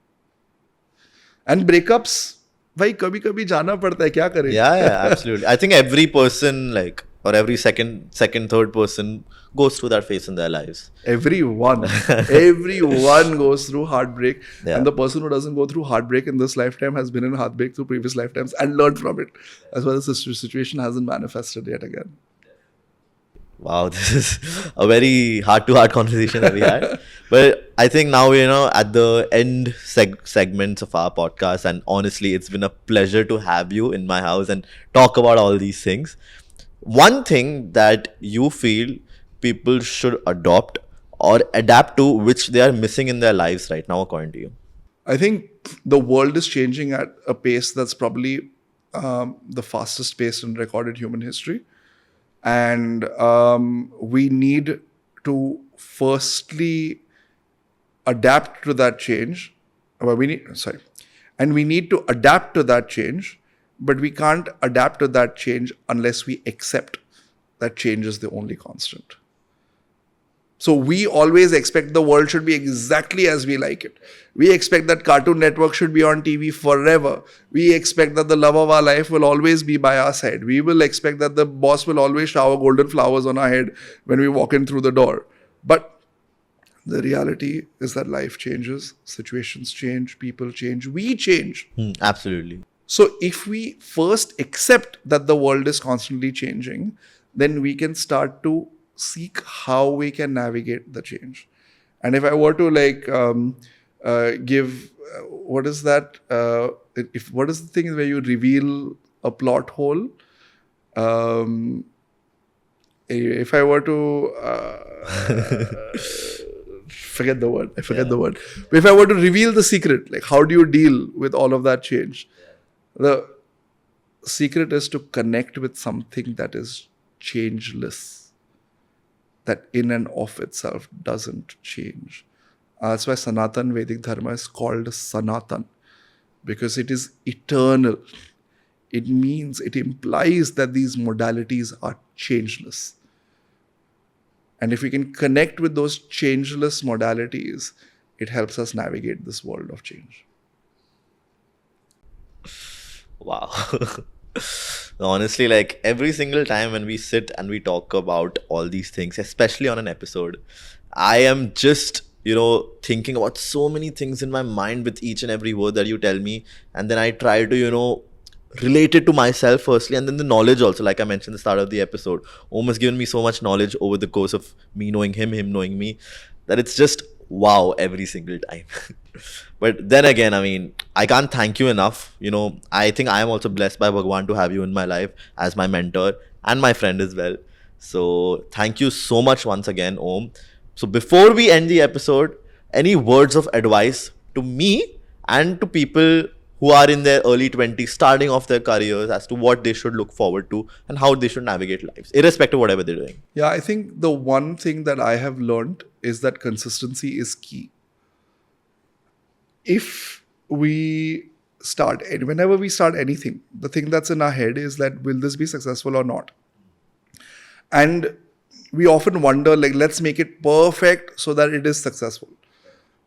And breakups, भाई कभी कभी जाना पड़ता है, क्या करें? Yeah, absolutely. I think every person, like, or every second, third person goes through that phase in their lives. Everyone goes through heartbreak. Yeah. And the person who doesn't go through heartbreak in this lifetime has been in heartbreak through previous lifetimes and learned from it. As well as the situation hasn't manifested yet again. Wow, this is a very heart-to-heart conversation that we had. But I think now we're at the end segments of our podcast, and honestly, it's been a pleasure to have you in my house and talk about all these things. One thing that you feel people should adopt or adapt to, which they are missing in their lives right now, according to you? I think the world is changing at a pace that's probably the fastest pace in recorded human history. And we need to firstly adapt to that change. We need to adapt to that change, but we can't adapt to that change unless we accept that change is the only constant. So we always expect the world should be exactly as we like it. We expect that Cartoon Network should be on TV forever. We expect that the love of our life will always be by our side. We will expect that the boss will always shower golden flowers on our head when we walk in through the door. But the reality is that life changes, situations change, people change, we change. Absolutely. So if we first accept that the world is constantly changing, then we can start to seek how we can navigate the change. And if I were to give, what is that? What is the thing where you reveal a plot hole? If I were to forget the word. But if I were to reveal the secret, like how do you deal with all of that change? The secret is to connect with something that is changeless, that in and of itself doesn't change. That's why Sanatan Vedic Dharma is called Sanatan, because it is eternal. It implies that these modalities are changeless. And if we can connect with those changeless modalities, it helps us navigate this world of change. Wow. Honestly, like every single time when we sit and we talk about all these things, especially on an episode, I am just, thinking about so many things in my mind with each and every word that you tell me. And then I try to, relate it to myself firstly, and then the knowledge also, like I mentioned at the start of the episode. Om has given me so much knowledge over the course of me knowing him knowing me, that it's just wow every single time. But then again, I mean, I can't thank you enough. You know, I think I am also blessed by Bhagwan to have you in my life as my mentor and my friend as well. So thank you so much once again, Om. So before we end the episode, any words of advice to me and to people who are in their early 20s, starting off their careers, as to what they should look forward to and how they should navigate lives, irrespective of whatever they're doing? Yeah, I think the one thing that I have learned is that consistency is key. If we start, whenever we start anything, the thing that's in our head is that will this be successful or not? And we often wonder, like, let's make it perfect so that it is successful.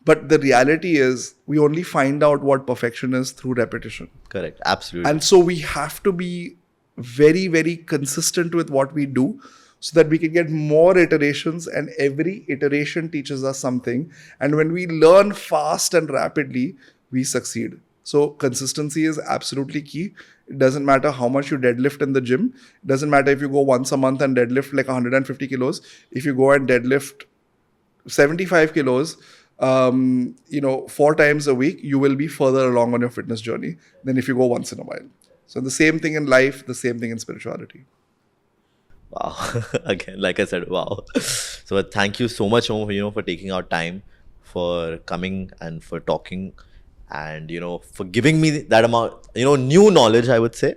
But the reality is, we only find out what perfection is through repetition. Correct. Absolutely. And so we have to be very, very consistent with what we do so that we can get more iterations, and every iteration teaches us something. And when we learn fast and rapidly, we succeed. So consistency is absolutely key. It doesn't matter how much you deadlift in the gym. It doesn't matter if you go once a month and deadlift like 150 kilos. If you go and deadlift 75 kilos, 4 times a week, you will be further along on your fitness journey than if you go once in a while. So the same thing in life, the same thing in spirituality. Wow. Again, like I said, wow. So thank you so much, Om, for taking out time, for coming and for talking, and, for giving me that amount, new knowledge, I would say.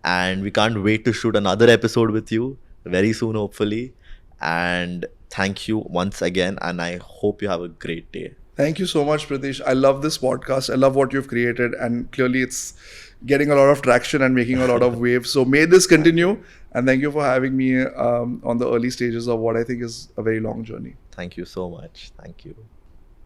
And we can't wait to shoot another episode with you very soon, hopefully. And thank you once again, and I hope you have a great day. Thank you so much, Pritish. I love this podcast. I love what you've created, and clearly it's getting a lot of traction and making a lot of waves. So may this continue, and thank you for having me on the early stages of what I think is a very long journey. Thank you so much. Thank you.